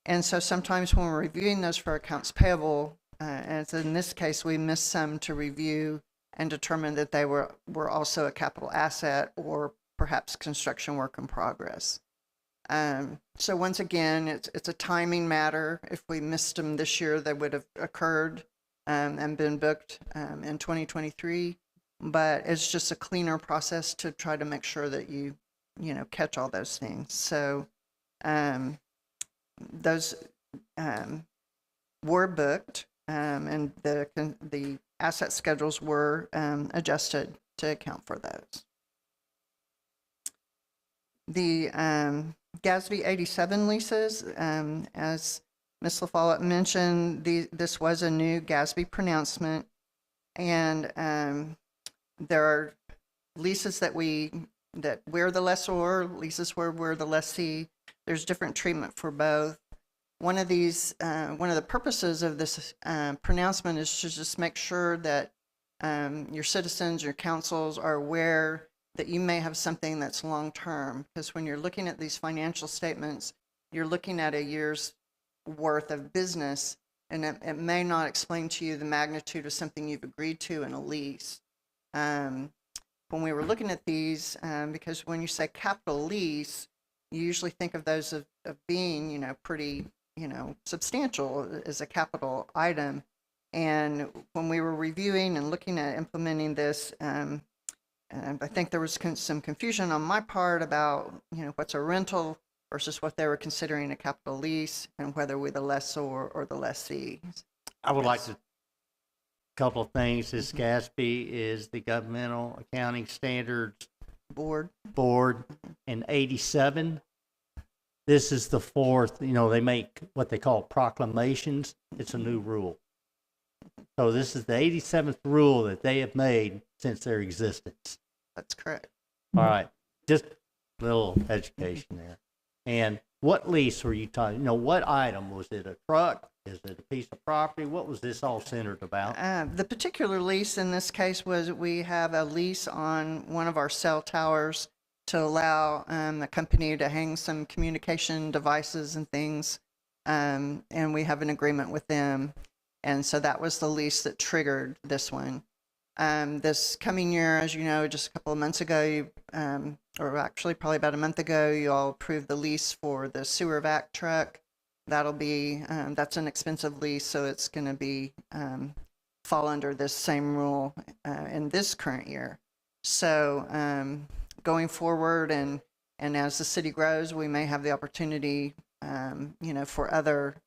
And so sometimes when we're reviewing those for accounts payable, as in this case, we missed some to review and determine that they were also a capital asset or perhaps construction work in progress. So once again, it's a timing matter. If we missed them this year, they would have occurred and been booked in 2023. But it's just a cleaner process to try to make sure that you catch all those things. So those were booked, and the asset schedules were adjusted to account for those. The GASB 87 leases, as Ms. LaFollette mentioned, this was a new GASB pronouncement, and there are leases that we're the lessor, leases where we're the lessee. There's different treatment for both. One of the purposes of this pronouncement is to just make sure that your citizens, your councils are aware that you may have something that's long-term, because when you're looking at these financial statements, you're looking at a year's worth of business, and it may not explain to you the magnitude of something you've agreed to in a lease. When we were looking at these, because when you say capital lease, you usually think of those of being, pretty, substantial as a capital item. And when we were reviewing and looking at implementing this, and I think there was some confusion on my part about, what's a rental versus what they were considering a capital lease and whether we're the lessor or the lessee. I would like to, couple of things. This GASB is the Governmental Accounting Standards Board. And 87. This is the fourth, they make what they call proclamations. It's a new rule. So this is the 87th rule that they have made since their existence. That's correct. All right. Just a little education there. And what lease were you talking, you know, what item? Was it a truck? Is it a piece of property? What was this all centered about? The particular lease in this case was we have a lease on one of our cell towers to allow the company to hang some communication devices and things. And we have an agreement with them. And so that was the lease that triggered this one. This coming year, as you know, just a couple of months ago, or actually probably about a month ago, you all approved the lease for the sewer vac truck. That'll be, that's an expensive lease, so it's going to be fall under this same rule in this current year. So going forward and as the city grows, we may have the opportunity, you know, for other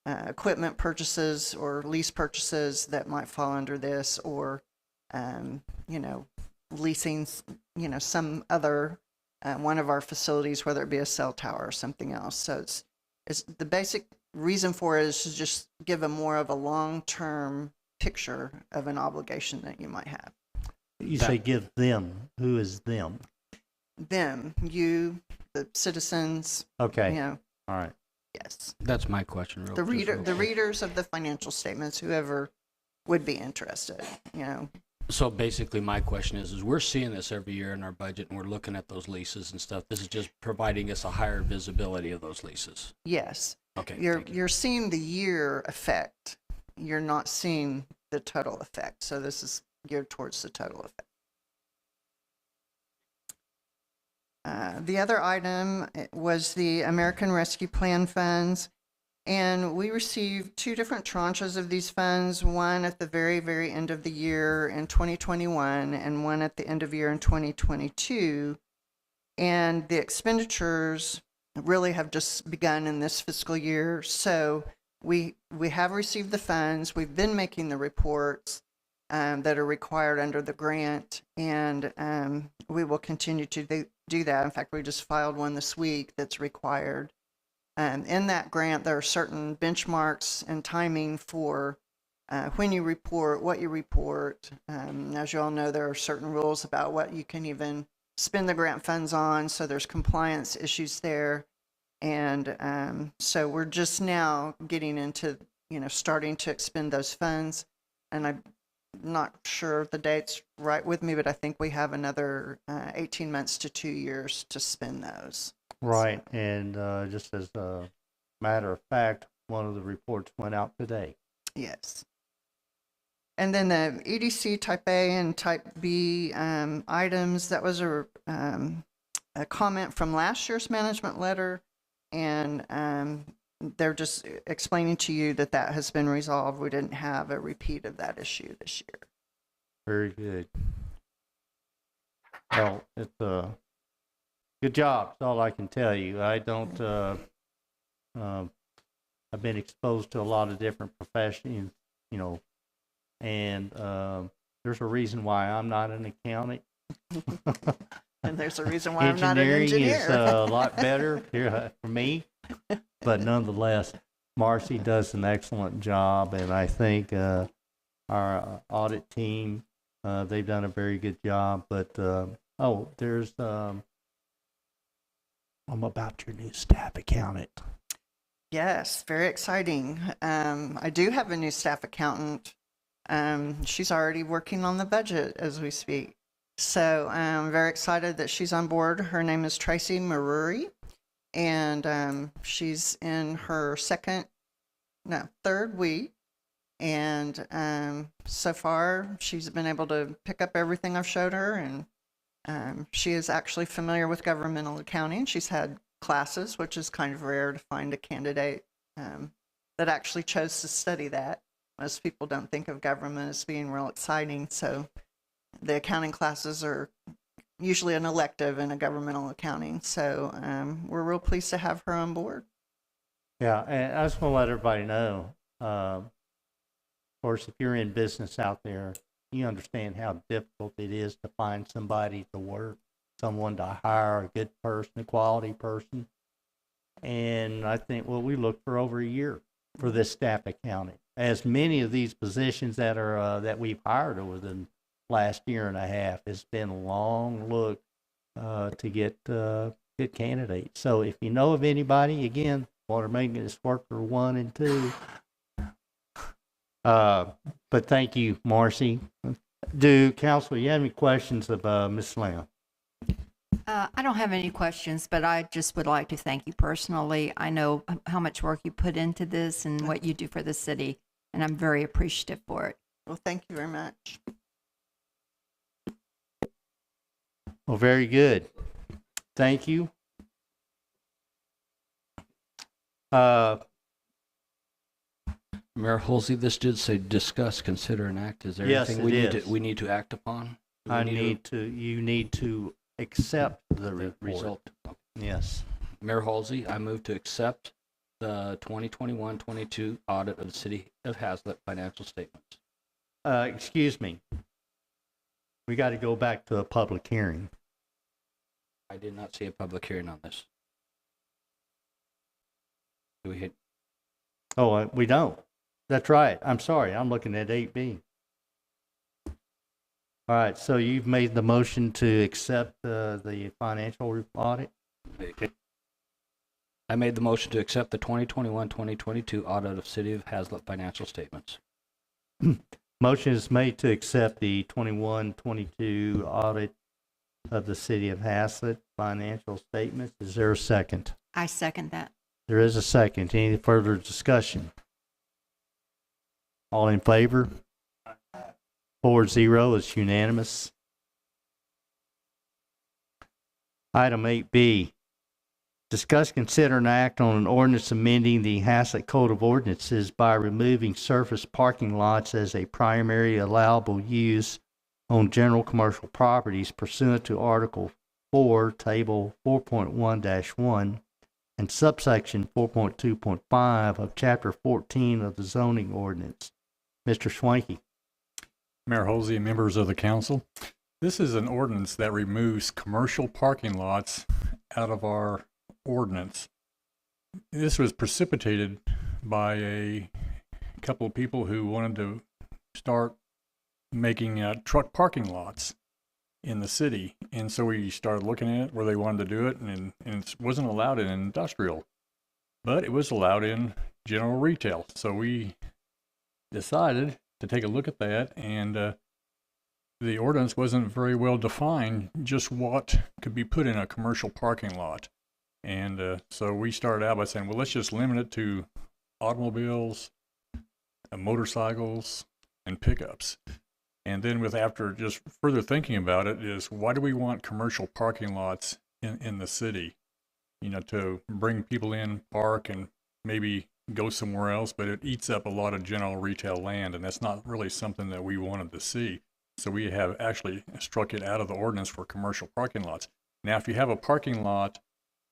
equipment purchases or lease purchases that might fall under this, or you know, leasing, you know, some other one of our facilities, whether it be a cell tower or something else. So it's the basic reason for it is to just give a more of a long-term picture of an obligation that you might have. You say give them. Who is them? Them, you, the citizens. Okay. You know. All right. Yes. That's my question. The readers of the financial statements, whoever would be interested, you know. So basically my question is we're seeing this every year in our budget and we're looking at those leases and stuff. This is just providing us a higher visibility of those leases. Yes. Okay. You're seeing the year effect. You're not seeing the total effect. So this is geared towards the total effect. The other item was the American Rescue Plan funds. And we received 2 different tranches of these funds, one at the very, very end of the year in 2021 and one at the end of year in 2022. And the expenditures really have just begun in this fiscal year. So we have received the funds. We've been making the reports that are required under the grant, and we will continue to do that. In fact, we just filed one this week that's required. In that grant, there are certain benchmarks and timing for when you report, what you report. As you all know, there are certain rules about what you can even spend the grant funds on, so there's compliance issues there. And so we're just now getting into, you know, starting to expend those funds. And I'm not sure if the date's right with me, but I think we have another 18 months to 2 years to spend those. Right, and just as a matter of fact, one of the reports went out today. Yes. And then the EDC Type A and Type B items, that was a comment from last year's management letter, and they're just explaining to you that that has been resolved. We didn't have a repeat of that issue this year. Very good. Well, it's a good job. That's all I can tell you. I don't. I've been exposed to a lot of different professions, you know, and there's a reason why I'm not an accountant. And there's a reason why I'm not an engineer. Engineering is a lot better here for me, but nonetheless, Marcy does an excellent job, and I think our audit team, they've done a very good job. But there's I'm about your new staff accountant. Yes, very exciting. I do have a new staff accountant. She's already working on the budget as we speak. So I'm very excited that she's on board. Her name is Tracy Maruri, and she's in her third week. And so far, she's been able to pick up everything I've showed her, and she is actually familiar with governmental accounting. She's had classes, which is kind of rare to find a candidate that actually chose to study that. Most people don't think of government as being real exciting, so the accounting classes are usually an elective in a governmental accounting. So we're real pleased to have her on board. Yeah, and I just want to let everybody know, of course, if you're in business out there, you understand how difficult it is to find somebody to work, someone to hire, a good person, a quality person. And I think, well, we looked for over a year for this staff accountant. As many of these positions that are that we've hired over the last year and a half, it's been a long look to get good candidate. So if you know of anybody, again, water maintenance worker 1 and 2. But thank you, Marcy. Do council, you have any questions of Ms. Lamb? I don't have any questions, but I just would like to thank you personally. I know how much work you put into this and what you do for the city, and I'm very appreciative for it. Well, thank you very much. Well, very good. Thank you. Mayor Halsey, this did say discuss, consider, and act. Is there Yes, anything we need to act upon? You need to accept the report. Result. Yes. Mayor Halsey, I move to accept the 2021-22 audit of the City of Haslet financial statements. Excuse me. We got to go back to a public hearing. I did not see a public hearing on this. Do we hit? Oh, we don't. That's right. I'm sorry. I'm looking at 8B. All right. So you've made the motion to accept the financial audit? Okay. I made the motion to accept the 2021-2022 audit of City of Haslet financial statements. Motion is made to accept the 21-22 audit of the City of Haslet financial statements. Is there a second? I second that. There is a second. Any further discussion? All in favor? 4-0 is unanimous. Item 8B. Discuss, consider, and act on an ordinance amending the Haslet Code of Ordinances by removing surface parking lots as a primary allowable use on general commercial properties pursuant to Article 4, Table 4.1-1, and subsection 4.2.5 of Chapter 14 of the zoning ordinance. Mr. Schwanke. Mayor Halsey and members of the council, this is an ordinance that removes commercial parking lots out of our ordinance. This was precipitated by a couple of people who wanted to start making truck parking lots in the city. And so we started looking at it where they wanted to do it, and it wasn't allowed in industrial, but it was allowed in general retail. So we decided to take a look at that, and the ordinance wasn't very well defined just what could be put in a commercial parking lot. And so we started out by saying, well, let's just limit it to automobiles, motorcycles, and pickups. And then after just further thinking about it is, why do we want commercial parking lots in the city? You know, to bring people in, park, and maybe go somewhere else, but it eats up a lot of general retail land, and that's not really something that we wanted to see. So we have actually struck it out of the ordinance for commercial parking lots. Now, if you have a parking lot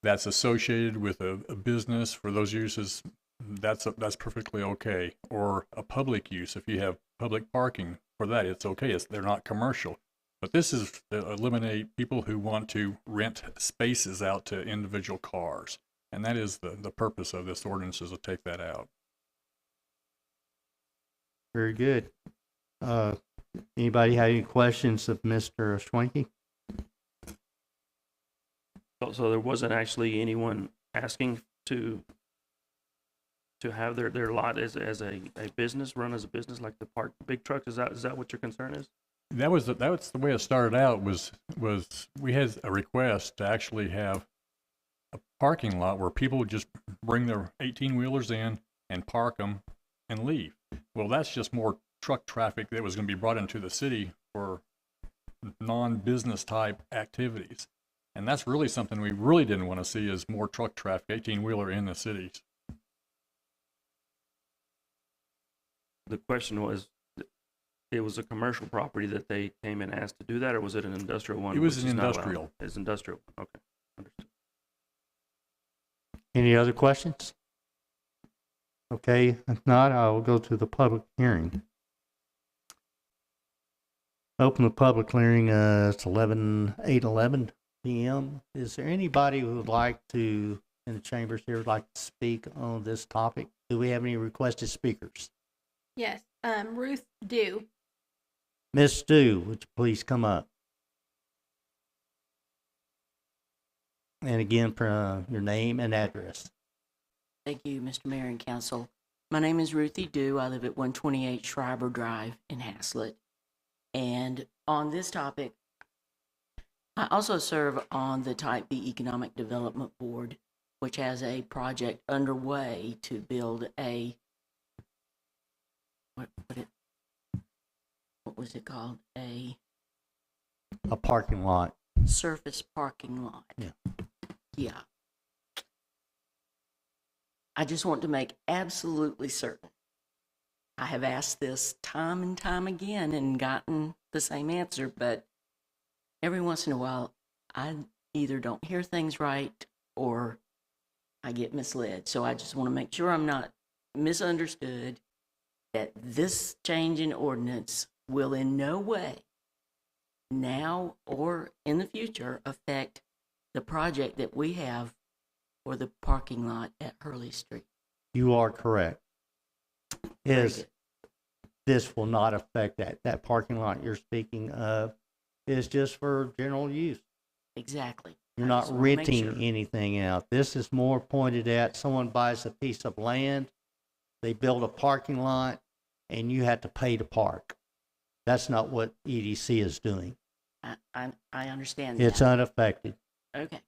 that's associated with a business for those uses, that's perfectly okay. Or a public use, if you have public parking for that, it's okay. They're not commercial. But this is to eliminate people who want to rent spaces out to individual cars. And that is the purpose of this ordinance, is to take that out. Very good. Anybody have any questions of Mr. Schwanke? So there wasn't actually anyone asking to have their lot as a business, run as a business, like the park big trucks. Is that what your concern is? That was the way it started out. Was we had a request to actually have a parking lot where people would just bring their 18-wheelers in and park them and leave. Well, that's just more truck traffic that was going to be brought into the city for non-business type activities. And that's really something we really didn't want to see, is more truck traffic, 18-wheeler in the cities. The question was, it was a commercial property that they came and asked to do that, or was it an industrial one? It was an industrial. It's industrial. Okay. Understood. Any other questions? Okay, if not, I will go to the public hearing. Open the public hearing. It's 8:11 p.m. Is there anybody who would like to, in the chambers here, would like to speak on this topic? Do we have any requested speakers? Yes, Ruth Dew. Miss Dew, would you please come up? And again, your name and address. Thank you, Mr. Mayor and Council. My name is Ruthie Dew. I live at 128 Schreiber Drive in Haslet. And on this topic, I also serve on the Type B Economic Development Board, which has a project underway to build a, what was it called? A parking lot. surface parking lot. Yeah. I just want to make absolutely certain. I have asked this time and time again and gotten the same answer, but every once in a while, I either don't hear things right or I get misled. So I just want to make sure I'm not misunderstood, that this change in ordinance will in no way, now or in the future, affect the project that we have for the parking lot at Hurley Street. You are correct. This will not affect that. That parking lot you're speaking of is just for general use. Exactly. You're not renting anything out. This is more pointed at someone buys a piece of land, they build a parking lot, and you have to pay to park. That's not what EDC is doing. I understand that. It's unaffected. Okay.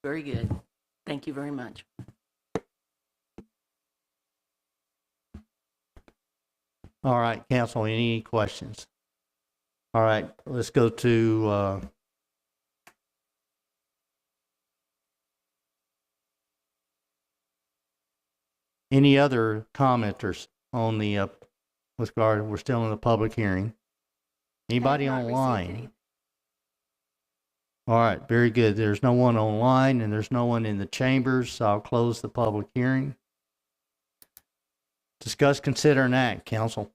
Very good. Thank you very much. All right, council, any questions? All right, let's go to any other commenters on the with regard, we're still in the public hearing. Anybody online? All right, very good. There's no one online and there's no one in the chambers, so I'll close the public hearing. Discuss, consider, and act, council.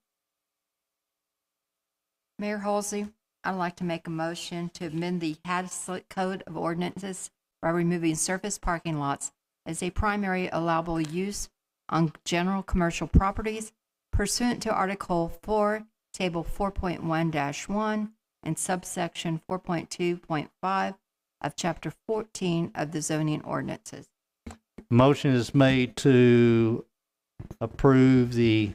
Mayor Halsey, I'd like to make a motion to amend the Haslet Code of Ordinances by removing surface parking lots as a primary allowable use on general commercial properties pursuant to Article 4, Table 4.1-1 and subsection 4.2.5 of Chapter 14 of the zoning ordinances. Motion is made to approve the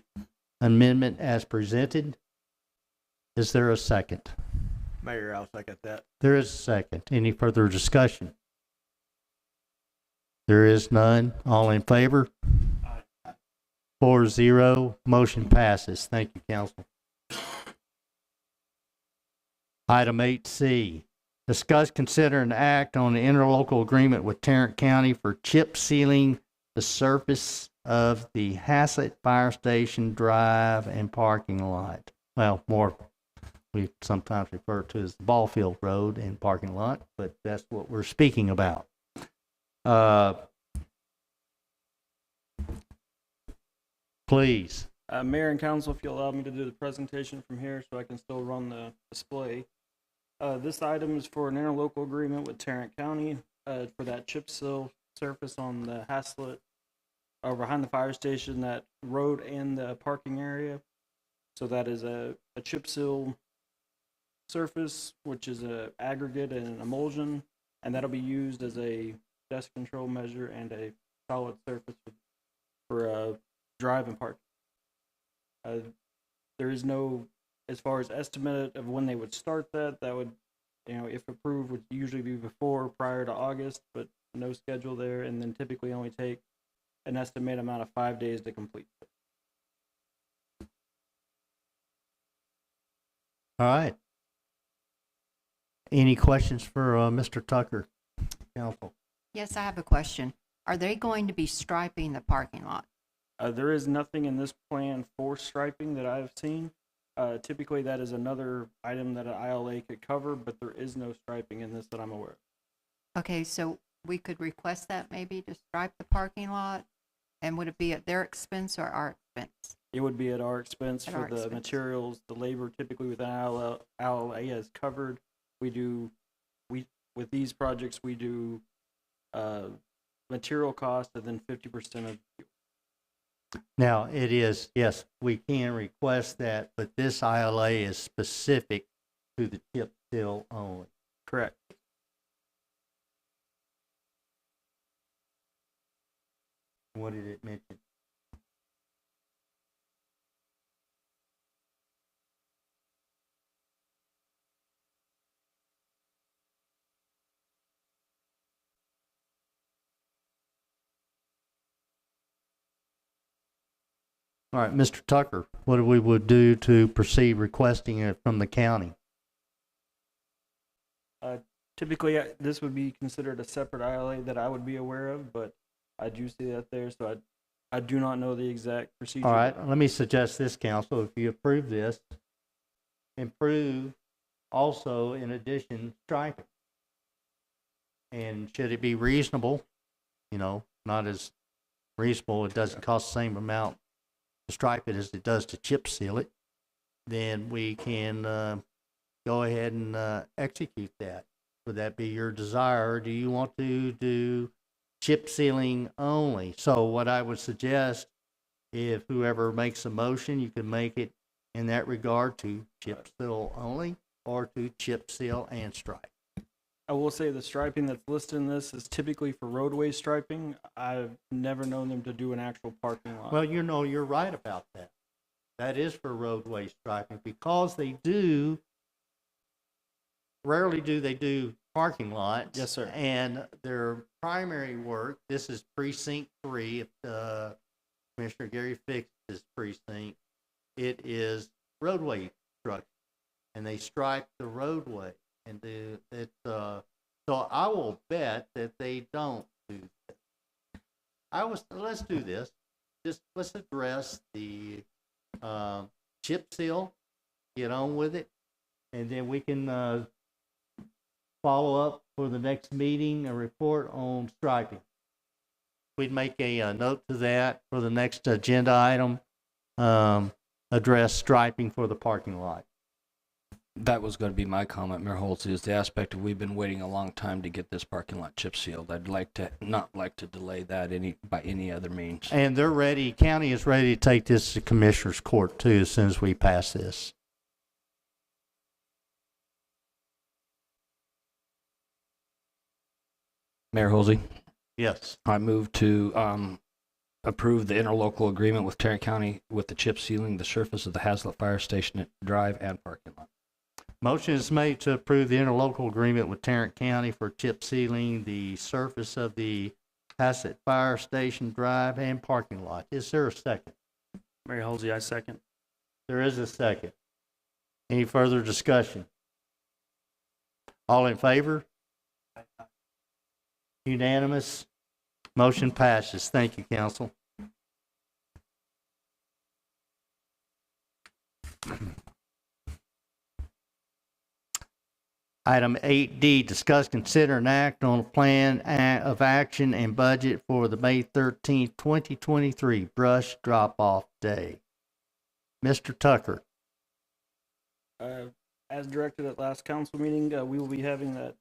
amendment as presented. Is there a second? Mayor, I'll second that. There is a second. Any further discussion? There is none. All in favor? 4-0. Motion passes. Thank you, council. Item 8C. Discuss, consider, and act on the interlocal agreement with Tarrant County for chip sealing the surface of the Haslet Fire Station Drive and parking lot. Well, more we sometimes refer to as the ball field road and parking lot, but that's what we're speaking about. Please. Mayor and Council, if you'll allow me to do the presentation from here so I can still run the display. This item is for an interlocal agreement with Tarrant County for that chip seal surface on the Haslet behind the fire station, that road and the parking area. So that is a chip seal surface, which is a aggregate and an emulsion, and that'll be used as a dust control measure and a solid surface for drive and park. There is no, as far as estimate of when they would start that would, if approved, would usually be prior to August, but no schedule there, and then typically only take an estimated amount of 5 days to complete. All right. Any questions for Mr. Tucker, council? Yes, I have a question. Are they going to be striping the parking lot? There is nothing in this plan for striping that I've seen. Typically, that is another item that an ILA could cover, but there is no striping in this that I'm aware of. Okay, so we could request that maybe to stripe the parking lot, and would it be at their expense or our expense? It would be at our expense At for our the expense. materials, the labor. Typically, with an ILA is covered. With these projects, we do material cost and then 50% of. Now, it is, yes, we can request that, but this ILA is specific to the chip seal only. Correct. What did it mention? All right, Mr. Tucker, what we would do to proceed requesting it from the county? Typically, this would be considered a separate ILA that I would be aware of, but I do see that there, so I do not know the exact procedure. All right, let me suggest this, council. If you approve this, improve also, in addition, striping. And should it be reasonable, you know, not as reasonable, it doesn't cost the same amount to stripe it as it does to chip seal it, then we can go ahead and execute that. Would that be your desire, or do you want to do chip sealing only? So what I would suggest, if whoever makes a motion, you can make it in that regard to chip seal only or to chip seal and stripe. I will say the striping that's listed in this is typically for roadway striping. I've never known them to do an actual parking lot. Well, you know, you're right about that. That is for roadway striping, because they do, rarely do they do parking lots. Yes, sir. And their primary work, this is precinct 3, if Commissioner Gary fixed his precinct, it is roadway construction. And they stripe the roadway and do it. So I will bet that they don't do that. Let's do this. Let's address the chip seal, get on with it, and then we can follow up for the next meeting, a report on striping. We'd make a note to that for the next agenda item, address striping for the parking lot. That was going to be my comment, Mayor Holtz, is the aspect of we've been waiting a long time to get this parking lot chip sealed. I'd not like to delay that by any other means. And they're ready, county is ready to take this to Commissioner's Court too, as soon as we pass this. Mayor Holsey? Yes. I move to approve the interlocal agreement with Tarrant County with the chip sealing the surface of the Haslet Fire Station Drive and parking lot. Motion is made to approve the interlocal agreement with Tarrant County for chip sealing the surface of the Haslet Fire Station Drive and parking lot. Is there a second? Mayor Halsey, I second. There is a second. Any further discussion? All in favor? Unanimous. Motion passes. Thank you, council. Item 8D, discuss, consider, and act on a plan of action and budget for the May 13th, 2023 brush drop-off day. Mr. Tucker. As directed at last council meeting, we will be having that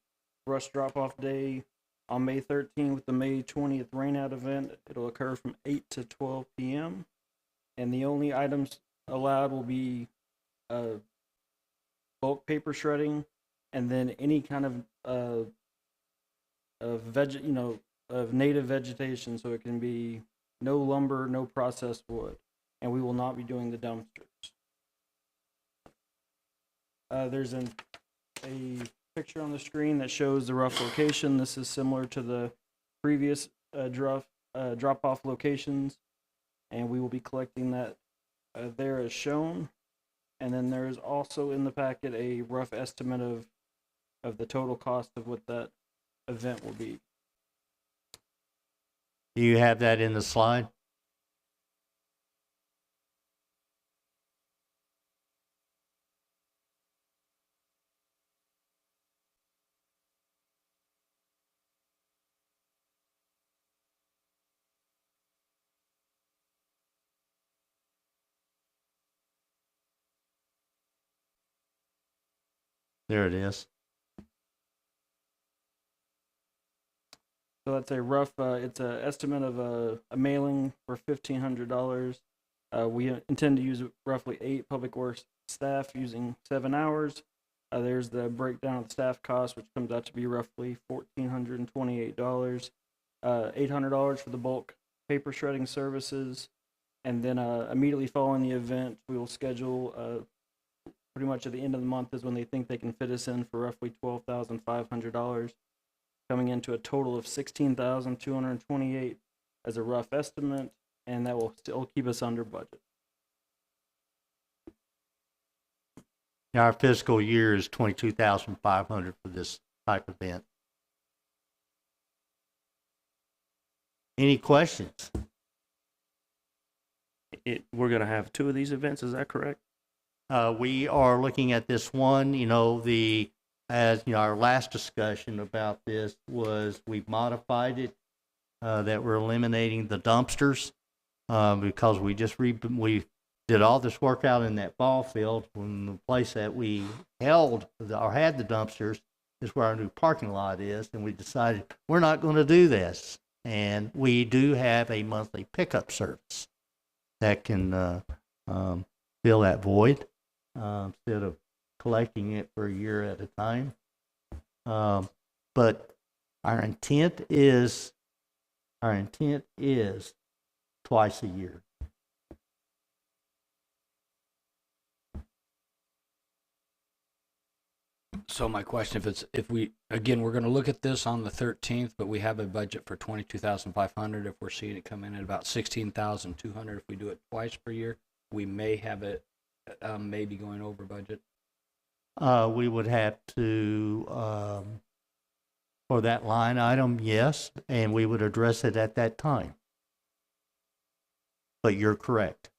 brush drop-off day on May 13th with the May 20th rainout event. It'll occur from 8 to 12 p.m. And the only items allowed will be bulk paper shredding, and then any kind of native vegetation. So it can be no lumber, no processed wood, and we will not be doing the dumpsters. There's a picture on the screen that shows the rough location. This is similar to the previous drop-off locations, and we will be collecting that there as shown. And then there is also in the packet a rough estimate of the total cost of what that event will be. Do you have that in the slide? There it is. So that's a rough, it's an estimate of a mailing for $1,500. We intend to use roughly 8 public works staff using 7 hours. There's the breakdown of the staff cost, which comes out to be roughly $1,428. $800 for the bulk paper shredding services. And then immediately following the event, we will schedule pretty much at the end of the month is when they think they can fit us in for roughly $12,500, coming into a total of $16,228 as a rough estimate, and that will still keep us under budget. Our fiscal year is $22,500 for this type of event. Any questions? We're going to have 2 of these events, is that correct? We are looking at this one, as our last discussion about this was we've modified it, that we're eliminating the dumpsters, because we just we did all this work out in that ball field when the place that we held or had the dumpsters is where our new parking lot is, and we decided we're not going to do this. And we do have a monthly pickup service that can fill that void instead of collecting it for a year at a time. But our intent is twice a year. So my question, we're going to look at this on the 13th, but we have a budget for $22,500. If we're seeing it come in at about $16,200, if we do it twice per year, we may have it maybe going over budget. We would have to, for that line item, yes, and we would address it at that time. But you're correct.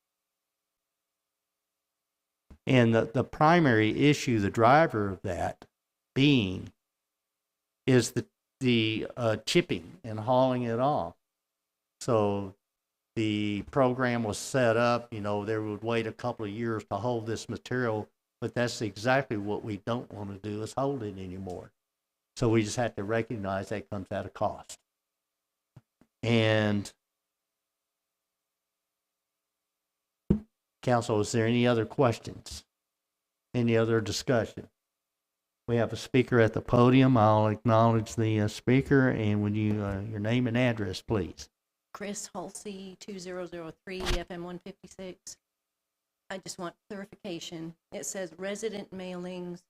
And the primary issue, the driver of that being, is the chipping and hauling it off. So the program was set up, they would wait a couple of years to hold this material, but that's exactly what we don't want to do, is hold it anymore. So we just have to recognize that comes at a cost. And Council, is there any other questions? Any other discussion? We have a speaker at the podium. I'll acknowledge the speaker, and would you, your name and address, please? Chris Halsey, 2003 FM 156. I just want clarification. It says resident mailings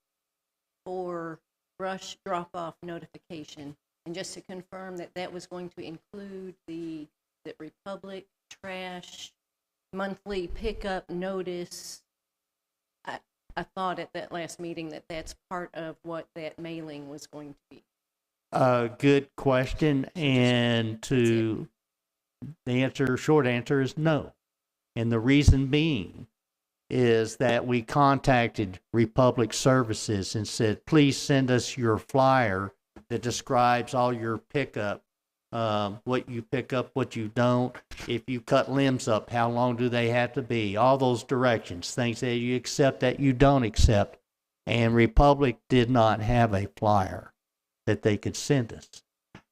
for brush drop-off notification. And just to confirm that was going to include the Republic trash monthly pickup notice. I thought at that last meeting that's part of what that mailing was going to be. Good question, and short answer is no. And the reason being is that we contacted Republic Services and said, please send us your flyer that describes all your pickup, what you pick up, what you don't. If you cut limbs up, how long do they have to be? All those directions, things that you accept, that you don't accept. And Republic did not have a flyer that they could send us.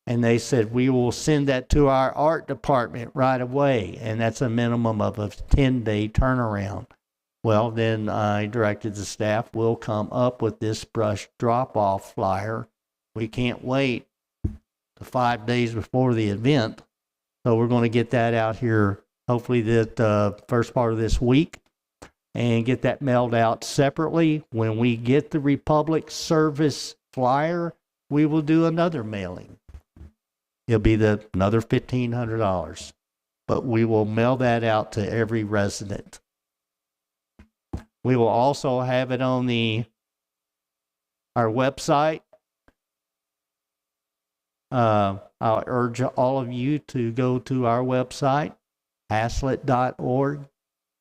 And they said, we will send that to our art department right away. And that's a minimum of a 10-day turnaround. Well, then I directed the staff, we'll come up with this brush drop-off flyer. We can't wait to 5 days before the event. So we're going to get that out here, hopefully the first part of this week, and get that mailed out separately. When we get the Republic Service flyer, we will do another mailing. It'll be another $1,500, but we will mail that out to every resident. We will also have it on our website. I'll urge all of you to go to our website, haslet.org.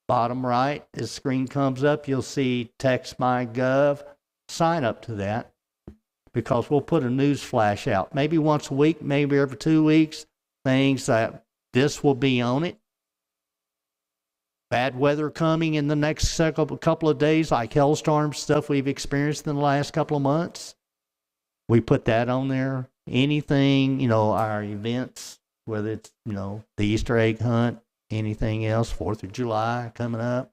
Bottom right, as the screen comes up, you'll see Text My Gov. Sign up to that, because we'll put a news flash out. Maybe once a week, maybe every 2 weeks. Things that this will be on it. Bad weather coming in the next couple of days, like hailstorms, stuff we've experienced in the last couple of months. We put that on there. Anything, our events, whether it's, the Easter egg hunt, anything else, 4th of July coming up,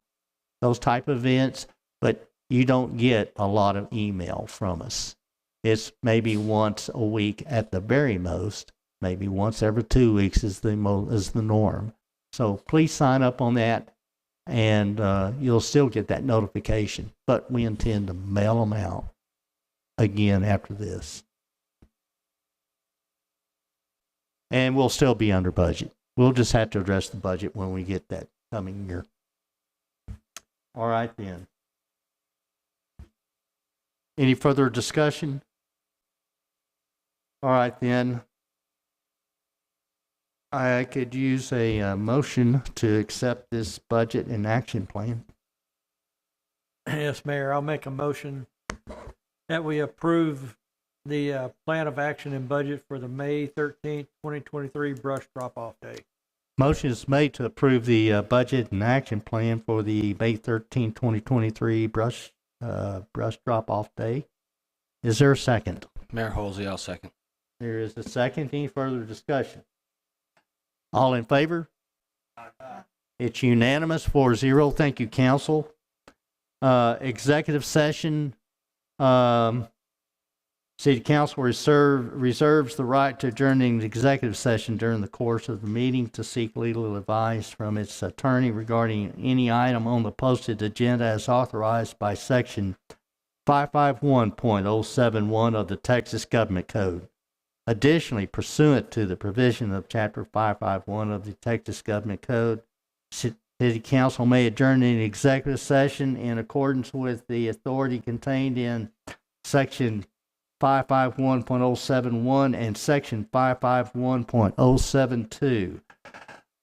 those type of events. But you don't get a lot of email from us. It's maybe once a week at the very most. Maybe once every 2 weeks is the norm. So please sign up on that, and you'll still get that notification. But we intend to mail them out again after this. And we'll still be under budget. We'll just have to address the budget when we get that coming year. All right, then. Any further discussion? All right, then. I could use a motion to accept this budget and action plan. Yes, Mayor, I'll make a motion that we approve the plan of action and budget for the May 13th, 2023 brush drop-off day. Motion is made to approve the budget and action plan for the May 13, 2023 brush drop-off day. Is there a second? Mayor Holsey, I'll second. There is a second. Any further discussion? All in favor? It's unanimous, 4-0. Thank you, council. Executive session. City Council reserves the right to adjourn an executive session during the course of the meeting to seek legal advice from its attorney regarding any item on the posted agenda as authorized by Section 551.071 of the Texas Government Code. Additionally, pursuant to the provision of Chapter 551 of the Texas Government Code, City Council may adjourn an executive session in accordance with the authority contained in Section 551.071 and Section 551.072.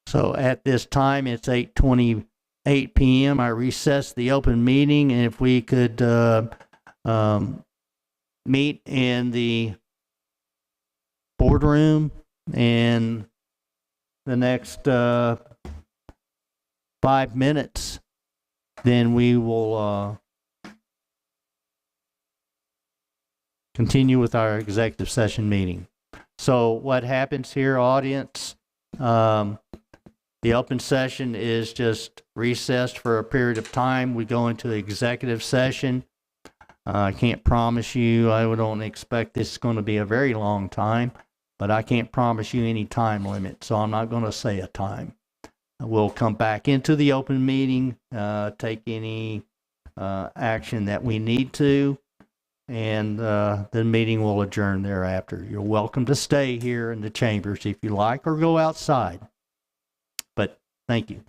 So at this time, it's 8:28 p.m. I recess the open meeting, and if we could meet in the boardroom in the next 5 minutes, then we will continue with our executive session meeting. So what happens here, audience, the open session is just recessed for a period of time. We go into executive session. I can't promise you, I don't expect this is going to be a very long time, but I can't promise you any time limit, so I'm not going to say a time. We'll come back into the open meeting, take any action that we need to, and the meeting will adjourn thereafter. You're welcome to stay here in the chambers if you like, or go outside. But thank you.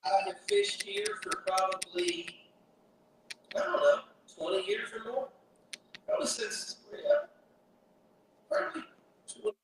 I have fished here for probably, I don't know, 20 years or more. Probably since, yeah, probably 20.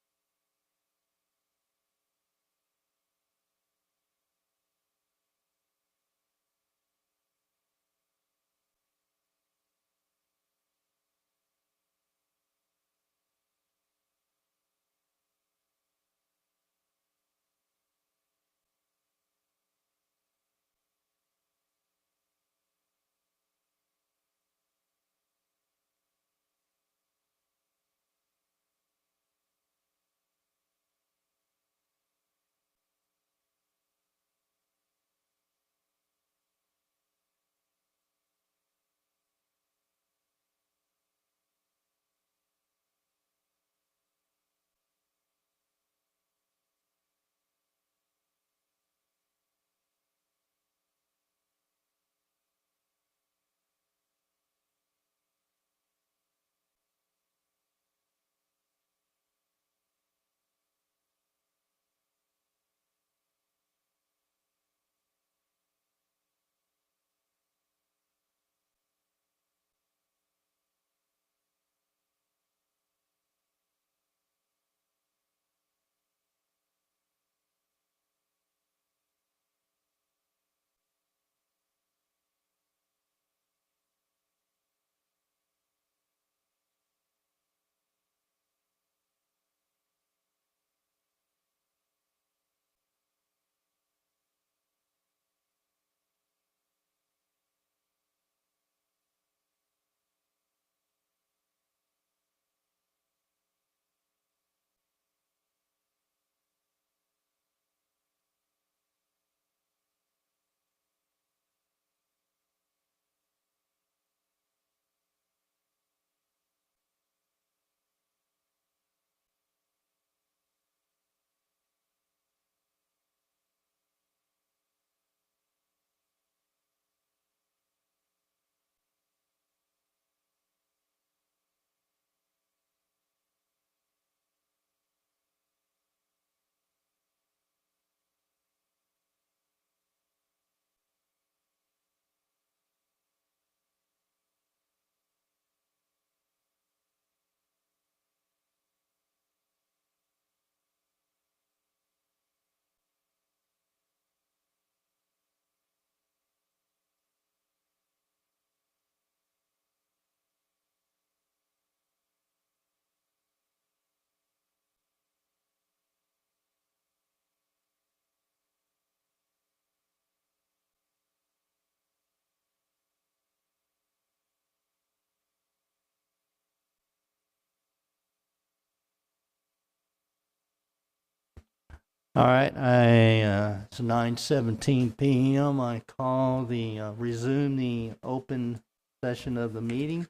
All right, it's 9:17 p.m. I call resume the open session of the meeting.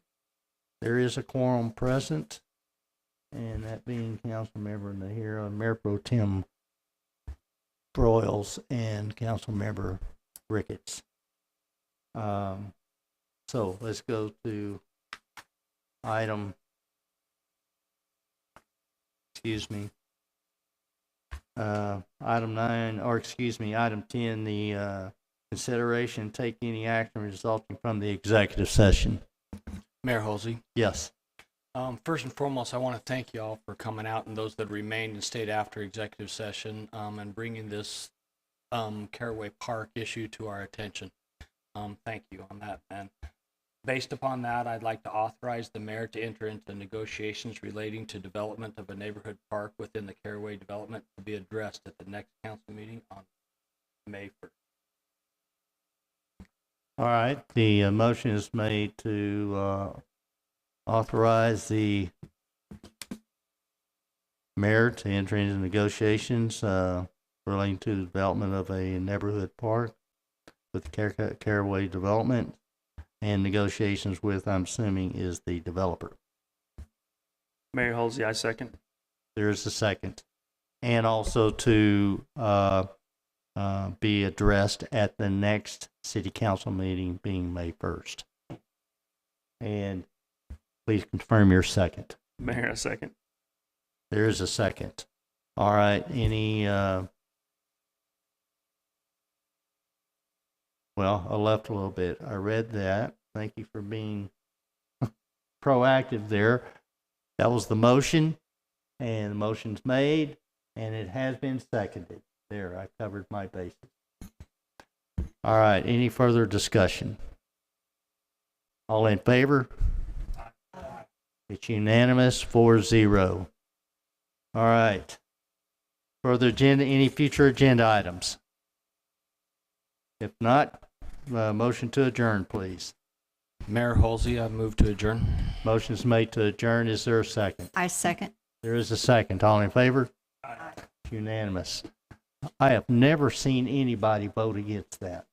There is a quorum present, and that being Councilmember Nahira, Mayor Pro Tem Broyles, and Councilmember Ricketts. So let's go to item, item 9, or item 10, the consideration and take any action resulting from the executive session. Mayor Halsey. Yes. First and foremost, I want to thank you all for coming out and those that remained and stayed after executive session and bringing this Caraway Park issue to our attention. Thank you on that. And based upon that, I'd like to authorize the mayor to enter into negotiations relating to development of a neighborhood park within the Caraway development to be addressed at the next council meeting on May 1st. All right, the motion is made to authorize the mayor to enter into negotiations relating to the development of a neighborhood park with Caraway Development, and negotiations with, I'm assuming, is the developer. Mayor Halsey, I second. There is a second. And also to be addressed at the next city council meeting being May 1st. And please confirm your second. Mayor, I second. There is a second. All right, any Well, I left a little bit. I read that. Thank you for being proactive there. That was the motion, and the motion's made, and it has been seconded. There, I covered my bases. All right, any further discussion? All in favor? It's unanimous, 4-0. All right. Further agenda, any future agenda items? If not, motion to adjourn, please. Mayor Halsey, I move to adjourn. Motion's made to adjourn. Is there a second? I second. There is a second. All in favor? It's unanimous. I have never seen anybody vote against that.